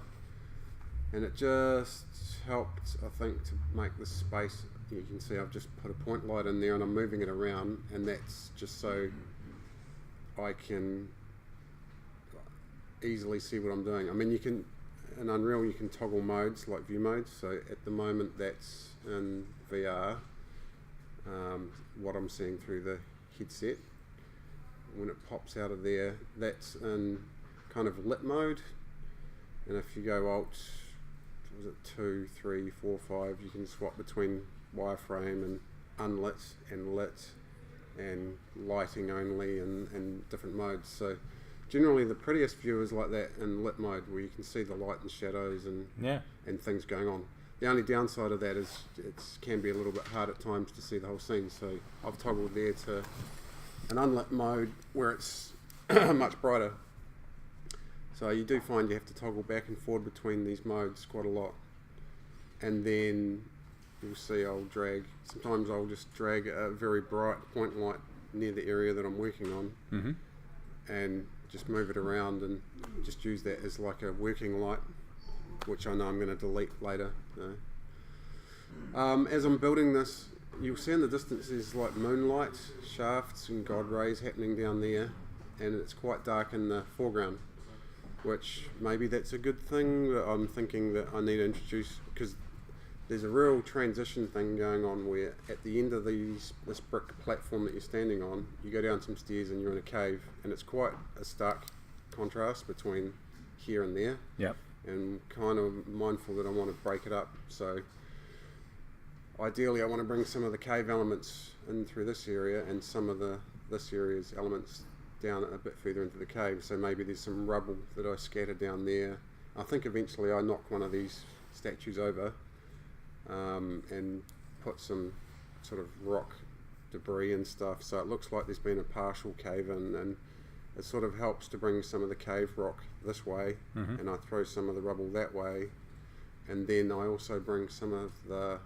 S2: and it just helped, I think, to make the space. You can see I've just put a point light in there and I'm moving it around, and that's just so I can easily see what I'm doing. I mean, you can, in Unreal you can toggle modes like view modes. So at the moment that's in VR. What I'm seeing through the headset. When it pops out of there, that's in kind of lit mode. And if you go Alt, was it 2, 3, 4, 5, you can swap between wireframe and unlit and lit and lighting only and different modes. So generally the prettiest view is like that in lit mode, where you can see the light and shadows and things going on. The only downside of that is it can be a little bit hard at times to see the whole scene. So I've toggled there to an unlit mode where it's much brighter. So you do find you have to toggle back and forward between these modes quite a lot. And then you'll see sometimes I'll just drag a very bright point light near the area that I'm working on and just move it around and just use that as like a working light, which I know I'm going to delete later. As I'm building this, you'll see in the distance there's like moonlight, shafts and god rays happening down there, and it's quite dark in the foreground, which maybe that's a good thing, but I'm thinking that I need to introduce, because there's a real transition thing going on where at the end of this brick platform that you're standing on, you go down some stairs and you're in a cave, and it's quite a stark contrast between here and there.
S1: Yep. And
S2: kind of mindful that I want to break it up. So ideally I want to bring some of the cave elements in through this area and some of this area's elements down a bit further into the cave. So maybe there's some rubble that I scatter down there. I think eventually I knock one of these statues over and put some sort of rock debris and stuff, so it looks like there's been a partial cave in, and it sort of helps to bring some of the cave rock this way, and I throw some of the rubble that way, and then I also bring some of the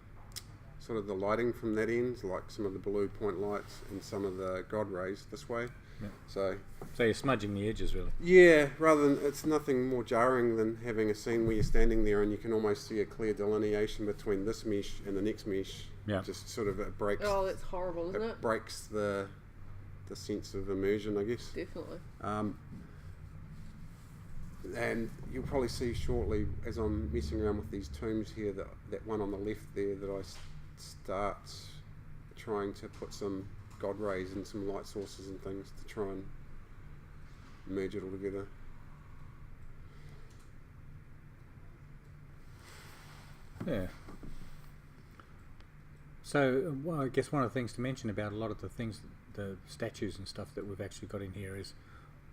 S2: sort of the lighting from that end, like some of the blue point lights and some of the god rays this way.
S1: Yeah.
S2: So
S1: you're smudging the edges, really.
S2: Yeah, rather than, it's nothing more jarring than having a scene where you're standing there and you can almost see a clear delineation between this mesh and the next mesh.
S1: Yeah.
S2: Just sort of it breaks.
S3: Oh, that's horrible, isn't it?
S2: It breaks the sense of immersion, I guess.
S3: Definitely.
S2: And you'll probably see shortly as I'm messing around with these tombs here, that one on the left there, that I start trying to put some god rays and some light sources and things to try and merge it all together.
S1: Yeah. So, well, I guess one of the things to mention about a lot of the things, the statues and stuff that we've actually got in here is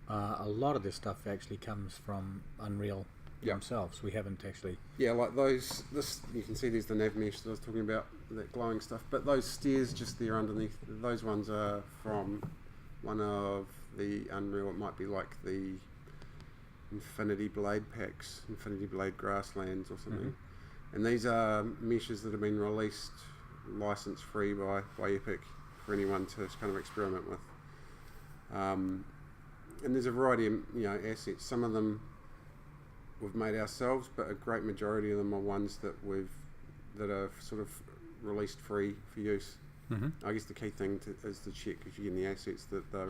S1: a lot of this stuff actually comes from Unreal themselves. We haven't actually... Yeah,
S2: like those, you can see there's the nav mesh that I was talking about, that glowing stuff, but those stairs just there underneath, those ones are from one of the Unreal, it might be like the Infinity Blade packs, Infinity Blade Grasslands or something. And these are meshes that have been released license free by Epic for anyone to kind of experiment with. And there's a variety of assets. Some of them we've made ourselves, but a great majority of them are ones that are sort of released free for use. I guess the key thing is to check if you're getting the assets that they're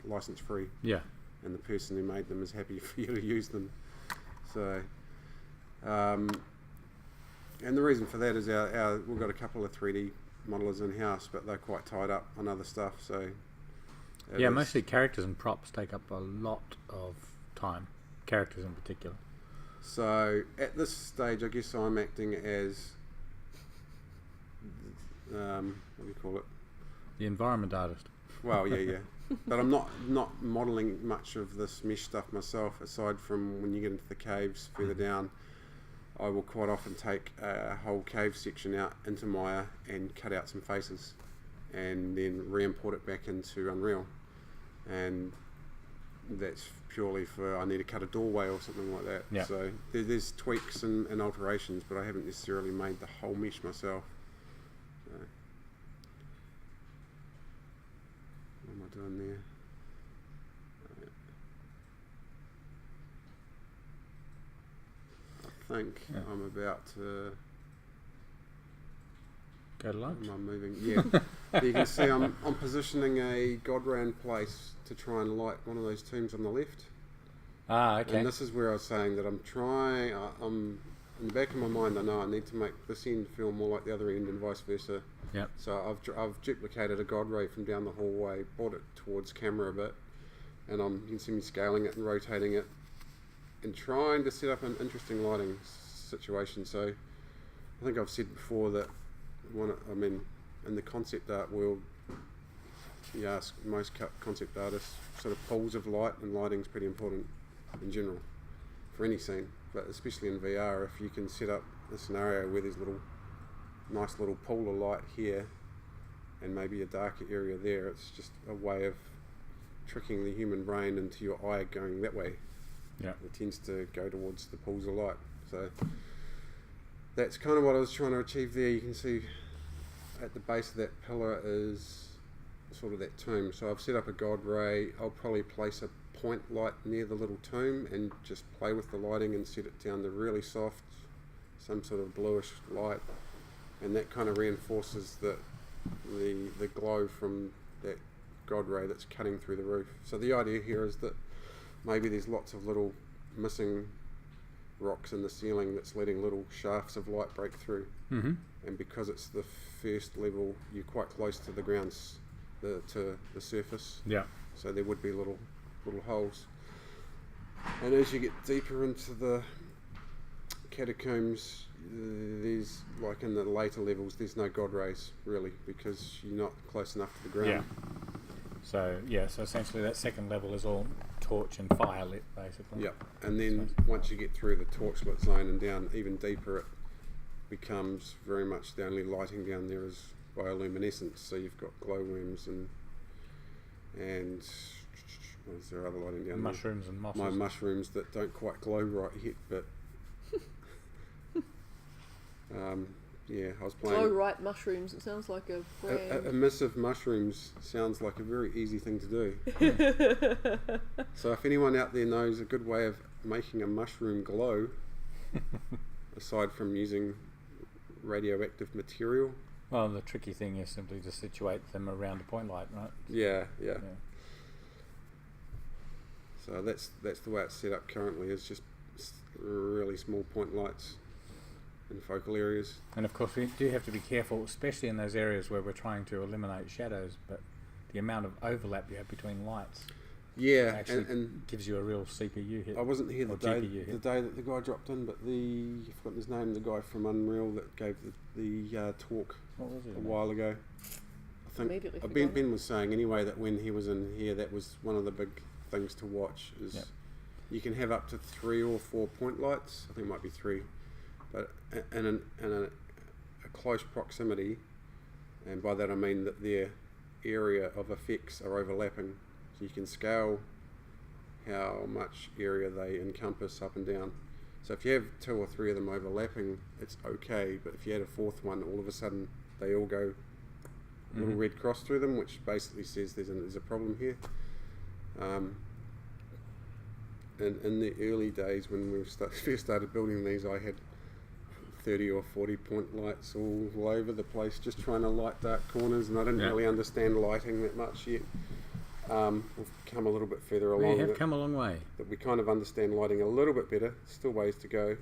S2: license free. Yeah. And the person who made them is happy for you to use them. So, and the reason for that is we've got a couple of 3D modelers in house, but they're quite tied up on other stuff. So
S1: mostly characters and props take up a lot of time. Characters in particular.
S2: So at this stage, I guess I'm acting as what do you call it?
S1: The environment artist.
S2: Well, yeah. But I'm not modelling much of this mesh stuff myself, aside from when you get into the caves further down. I will quite often take a whole cave section out into Maya and cut out some faces and then re-import it back into Unreal. And that's purely for, I need to cut a doorway or something like that. Yeah. So there's tweaks and alterations, but I haven't necessarily made the whole mesh myself. So, what am I doing there? I think I'm about to
S1: go to lunch.
S2: Am I moving? Yeah. You can see I'm positioning a God Ray in place to try and light one of those tombs on the left.
S1: Ah, okay.
S2: And this is where I was saying that I'm trying. I'm in the back of my mind. I know I need to make this end feel more like the other end, and vice versa.
S1: Yep.
S2: So I've duplicated a god ray from down the hallway, brought it towards camera a bit, and you can see me scaling it and rotating it, and trying to set up an interesting lighting situation. So I think I've said before that in the concept art world, you ask most concept artists, sort of pools of light and lighting is pretty important in general for any scene, but especially in VR, if you can set up a scenario where there's nice little pool of light here and maybe a darker area there, it's just a way of tricking the human brain into your eye going that way.
S1: Yeah.
S2: It tends to go towards the pools of light. So that's kind of what I was trying to achieve there. You can see at the base of that pillar is sort of that tomb. So I've set up a god ray. I'll probably place a point light near the little tomb and just play with the lighting and set it down to really soft, some sort of bluish light, and that kind of reinforces the glow from that god ray that's cutting through the roof. So the idea here is that maybe there's lots of little missing rocks in the ceiling that's letting little shafts of light break through.
S1: Mm-hmm.
S2: And because it's the first level, you're quite close to the grounds, to the surface.
S1: Yeah.
S2: So there would be little holes. And as you get deeper into the catacombs, there's, like in the later levels, there's no god rays really, because you're not close enough to the ground.
S1: Yeah. So essentially that second level is all torch and fire lit, basically.
S2: Yep. And then once you get through the torch lit zone and down even deeper, it becomes very much the only lighting down there is bioluminescence. So you've got glowworms and what is there other lighting down
S1: mushrooms
S2: there?
S1: And mosses.
S2: My mushrooms that don't quite glow right yet, but yeah, I was playing.
S3: Glow right mushrooms. It sounds like a brand.
S2: Emissive mushrooms sounds like a very easy thing to do. So if anyone out there knows a good way of making a mushroom glow, aside from using radioactive material.
S1: Well, the tricky thing is simply to situate them around a point light, right?
S2: Yeah. So that's the way it's set up currently. Is just really small point lights in focal areas.
S1: And of course we do have to be careful, especially in those areas where we're trying to eliminate shadows, but the amount of overlap you have between lights actually and gives you a real CPU hit.
S2: I wasn't here the day
S1: hit.
S2: that the guy dropped in, but I've forgotten his name, the guy from Unreal that gave the talk
S1: What was it?
S2: a while ago. I think Ben was saying anyway that when he was in here, that was one of the big things to watch is you can have up to 3 or 4 point lights. I think it might be 3, but in a close proximity, and by that I mean that their area of effects are overlapping. So you can scale how much area they encompass up and down. So if you have 2 or 3 of them overlapping, it's okay, but if you add a 4th one, all of a sudden they all go a little red cross through them, which basically says there's a problem here. And in the early days when we first started building these, I had 30 or 40 point lights all over the place, just trying to light dark corners, and I didn't really understand lighting that much yet. We've come a little bit further along.
S1: We have come a long way.
S2: That we kind of understand lighting a little bit better. Still ways to go,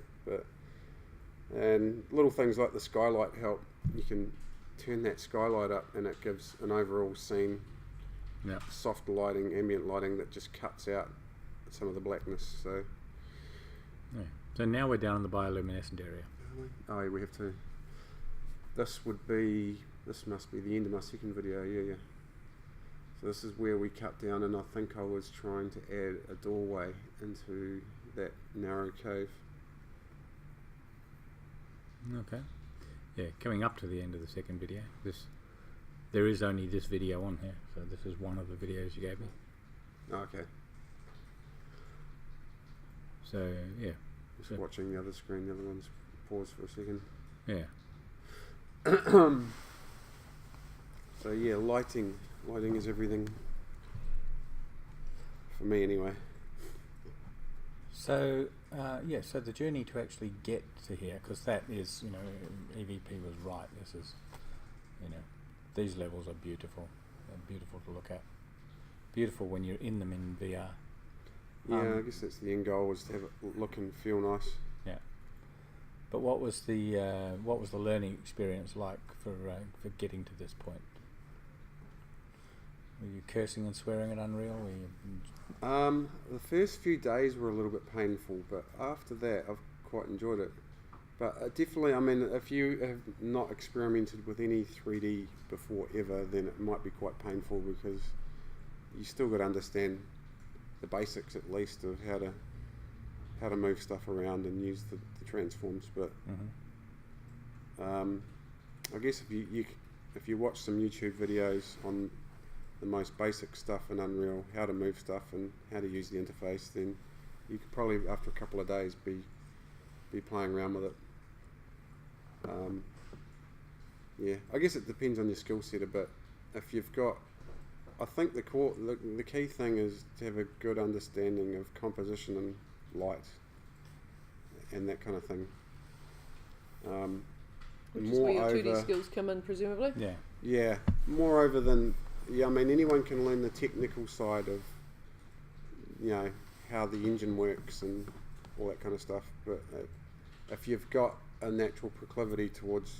S2: and little things like the skylight help. You can turn that skylight up, and it gives an overall scene soft lighting, ambient lighting that just cuts out some of the blackness.
S1: So now we're down in the bioluminescent area.
S2: Oh, we have to. This must be the end of my second video. Yeah. So this is where we cut down, and I think I was trying to add a doorway into that narrow cave.
S1: Okay. Yeah, coming up to the end of the second video. There is only this video on here, so this is one of the videos you gave me.
S2: Okay.
S1: So yeah.
S2: Just watching the other screen. The other one's pause for a second.
S1: Yeah.
S2: So yeah, lighting is everything for me anyway.
S1: So so the journey to actually get to here, because that is, EVP was right. This is, these levels are beautiful. They're beautiful to look at. Beautiful when you're in them in VR.
S2: Yeah, I guess that's the end goal, was to have it look and feel nice.
S1: Yeah. But what was the learning experience like for getting to this point? Were you cursing and swearing at Unreal? Were you...
S2: The first few days were a little bit painful, but after that I've quite enjoyed it. But definitely, I mean, if you have not experimented with any 3D before ever, then it might be quite painful, because you still got to understand the basics at least of how to move stuff around and use the transforms. But I guess if you watch some YouTube videos on the most basic stuff in Unreal, how to move stuff and how to use the interface, then you could probably, after a couple of days, be playing around with it. Yeah, I guess it depends on your skill set a bit. If you've got, I think the key thing is to have a good understanding of composition and light and that kind of thing.
S3: Which is where your 2D skills come in, presumably.
S1: Yeah.
S2: Yeah, moreover than, I mean, anyone can learn the technical side of, how the engine works and all that kind of stuff. But if you've got a natural proclivity towards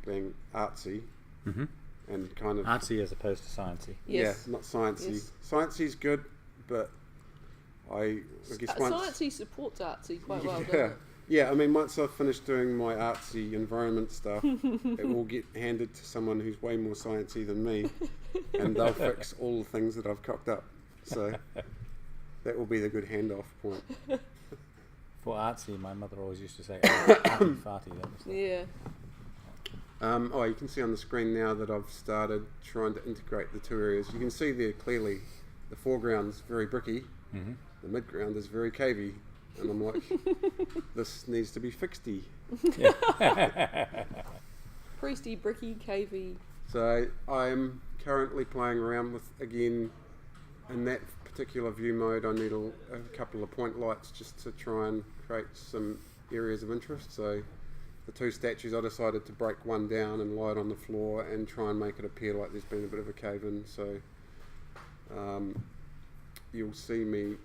S2: being artsy and kind of
S1: artsy as opposed to sciencey.
S3: Yes.
S2: Yeah, not sciencey.
S3: Yes.
S2: Sciencey's good, but I guess once
S3: sciencey supports artsy quite well, doesn't
S2: yeah,
S3: it?
S2: yeah. I mean, once I've finished doing my artsy environment stuff, it will get handed to someone who's way more sciencey than me, and they'll fix all the things that I've cocked up. So that will be the good handoff point.
S1: For artsy, my mother always used to say, "Arty farty." That was
S3: Yeah.
S2: You can see on the screen now that I've started trying to integrate the two areas. You can see there clearly the foreground's very bricky, the midground is very cavey, and I'm like, this needs to be fixedy.
S3: Priesty, bricky, cavey.
S2: So I'm currently playing around with, again, in that particular view mode, I need a couple of point lights just to try and create some areas of interest. So the two statues, I decided to break one down and lie it on the floor and try and make it appear like there's been a bit of a cave in. So you'll see me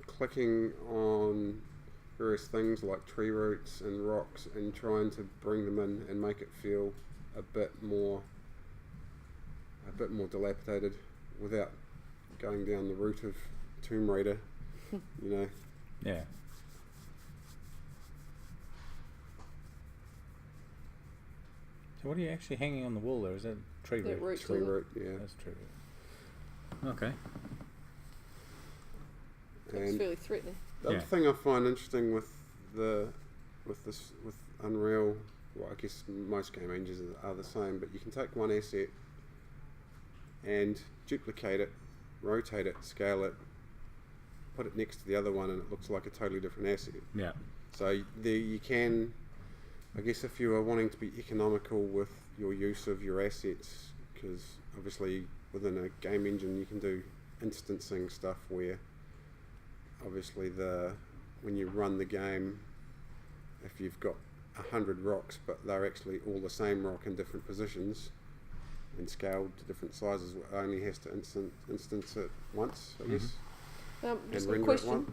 S2: clicking on various things like tree roots and rocks and trying to bring them in and make it feel a bit more dilapidated without going down the route of Tomb Raider,
S1: Yeah. So what are you actually hanging on the wall there? Is that tree root?
S3: Root,
S2: Tree root, yeah.
S1: That's tree root. Okay.
S3: It's
S2: And
S3: fairly threatening.
S2: the other thing I find interesting with Unreal, well, I guess most game engines are the same, but you can take one asset and duplicate it, rotate it, scale it, put it next to the other one, and it looks like a totally different asset.
S1: Yeah.
S2: So there you can, I guess, if you are wanting to be economical with your use of your assets, because obviously within a game engine you can do instancing stuff where obviously when you run the game, if you've got 100 rocks but they're actually all the same rock in different positions and scaled to different sizes, it only has to instance it once, I guess.
S3: Just
S2: and
S3: a
S2: render it
S3: question.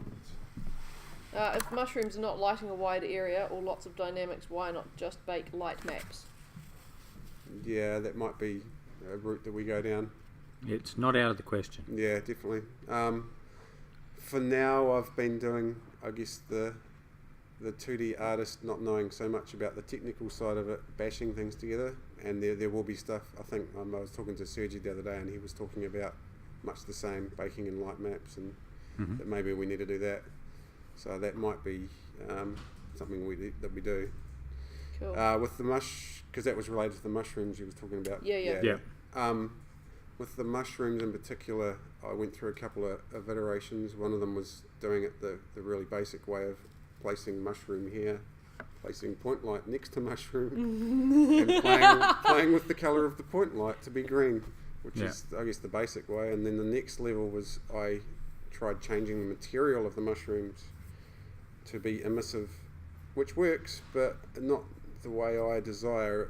S2: once.
S3: If mushrooms are not lighting a wide area or lots of dynamics, why not just bake light maps?
S2: Yeah, that might be a route that we go down.
S1: It's not out of the question.
S2: Yeah, definitely. For now, I've been doing, I guess, the 2D artist, not knowing so much about the technical side of it, bashing things together, and there will be stuff. I think I was talking to Sergi the other day, and he was talking about much the same, baking in light maps, and that maybe we need to do that. So that might be something that we do.
S3: Cool.
S2: With the because that was related to the mushrooms you was talking about.
S3: Yeah.
S2: With the mushrooms in particular, I went through a couple of iterations. One of them was doing it the really basic way of placing mushroom here, placing point light next to mushroom, and playing with the colour of the point light to be green, which is, I guess, the basic way. And then the next level was I tried changing the material of the mushrooms to be emissive, which works, but not the way I desire.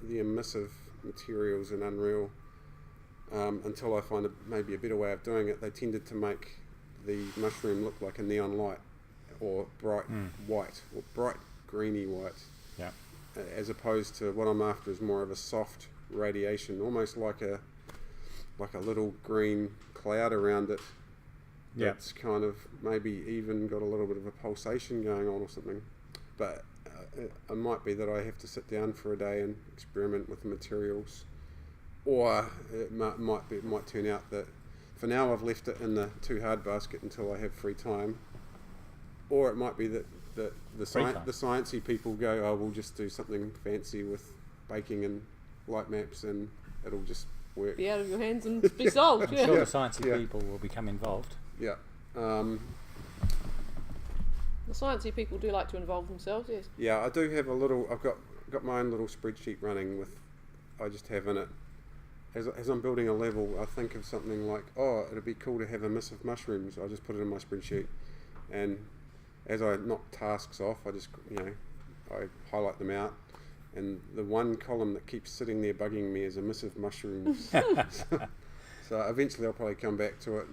S2: The emissive materials in Unreal until I find maybe a better way of doing it. They tended to make the mushroom look like a neon light, or bright white, or bright greeny white.
S1: Yeah.
S2: As opposed to what I'm after is more of a soft radiation, almost like a little green cloud around it.
S1: Yeah.
S2: That's kind of maybe even got a little bit of a pulsation going on or something. But it might be that I have to sit down for a day and experiment with the materials, or it might turn out that for now I've left it in the too hard basket until I have free time, or it might be that the sciencey people go, oh, we'll just do something fancy with baking and light maps and it'll just work.
S3: Be out of your hands and be solved.
S1: I'm
S3: Yeah.
S1: sure the sciencey people will become involved.
S2: Yeah.
S3: The sciencey people do like to involve themselves. Yes.
S2: Yeah, I do have a little. I've got my own little spreadsheet running with. I just have in it. As I'm building a level, I think of something like, oh, it'd be cool to have a miss of mushrooms. I just put it in my spreadsheet, and as I knock tasks off, I just I highlight them out, and the one column that keeps sitting there bugging me is a miss of mushrooms. So eventually I'll probably come back to it.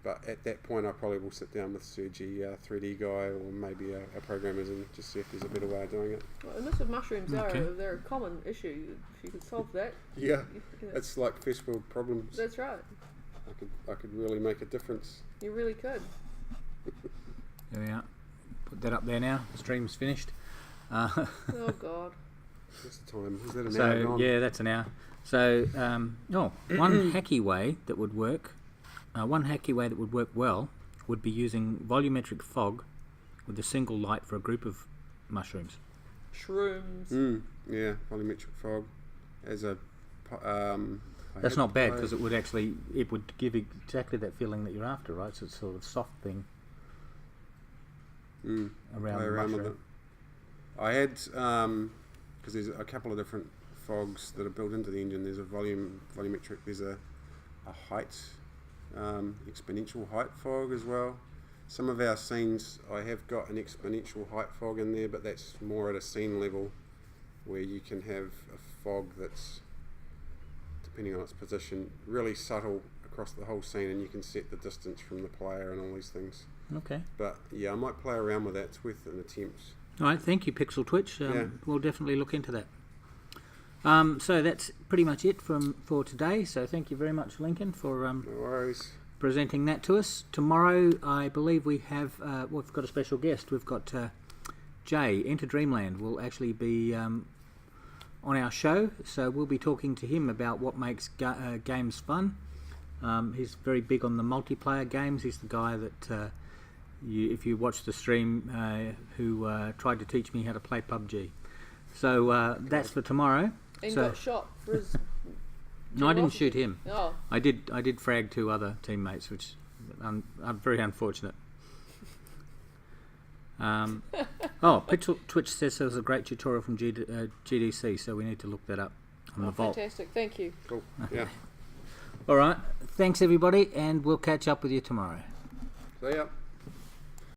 S2: But at that point, I probably will sit down with Sergi, 3D guy, or maybe our programmers, and just see if there's a better way of doing it.
S3: Well, a miss of mushrooms
S1: Okay.
S3: they're a common issue. If you could solve that,
S2: Yeah,
S3: you know,
S2: it's like first world problems.
S3: that's right.
S2: I could really make a difference.
S3: You really could.
S1: There we are. Put that up there now. The stream's finished.
S3: Oh God.
S2: What's the time? Is that an hour
S1: So
S2: gone?
S1: yeah, that's an hour. So one hacky way that would work. One hacky way that would work well would be using volumetric fog with a single light for a group of mushrooms.
S3: Shrooms.
S2: Yeah, volumetric fog as a.
S1: That's not bad because it would give exactly that feeling that you're after, right? So it's sort of soft thing around
S2: play
S1: the
S2: around with
S1: mushroom.
S2: it. I had because there's a couple of different fogs that are built into the engine. There's a volumetric. There's a height. Exponential height fog as well. Some of our scenes I have got an exponential height fog in there, but that's more at a scene level where you can have a fog that's, depending on its position, really subtle across the whole scene, and you can set the distance from the player and all these things.
S1: Okay.
S2: But yeah, I might play around with that. It's worth an attempt.
S1: All right. Thank you, Pixel Twitch.
S2: Yeah.
S1: We'll definitely look into that. So that's pretty much it for today. So thank you very much, Lincoln, for
S2: No worries.
S1: presenting that to us. Tomorrow, I believe we have we've got a special guest. We've got Jay, Enter Dreamland, will actually be on our show. So we'll be talking to him about what makes games fun. He's very big on the multiplayer games. He's the guy that, if you watch the stream, who tried to teach me how to play PUBG. So that's for tomorrow.
S3: And
S1: So-
S3: got shot for his.
S1: No, I didn't shoot him.
S3: Oh.
S1: I did frag 2 other teammates, which I'm very unfortunate. Pixel Twitch says there was a great tutorial from GDC, so we need to look that up on the vault.
S3: Fantastic. Thank you.
S2: Cool. Yeah.
S1: All right, thanks everybody, and we'll catch up with you tomorrow.
S2: See ya.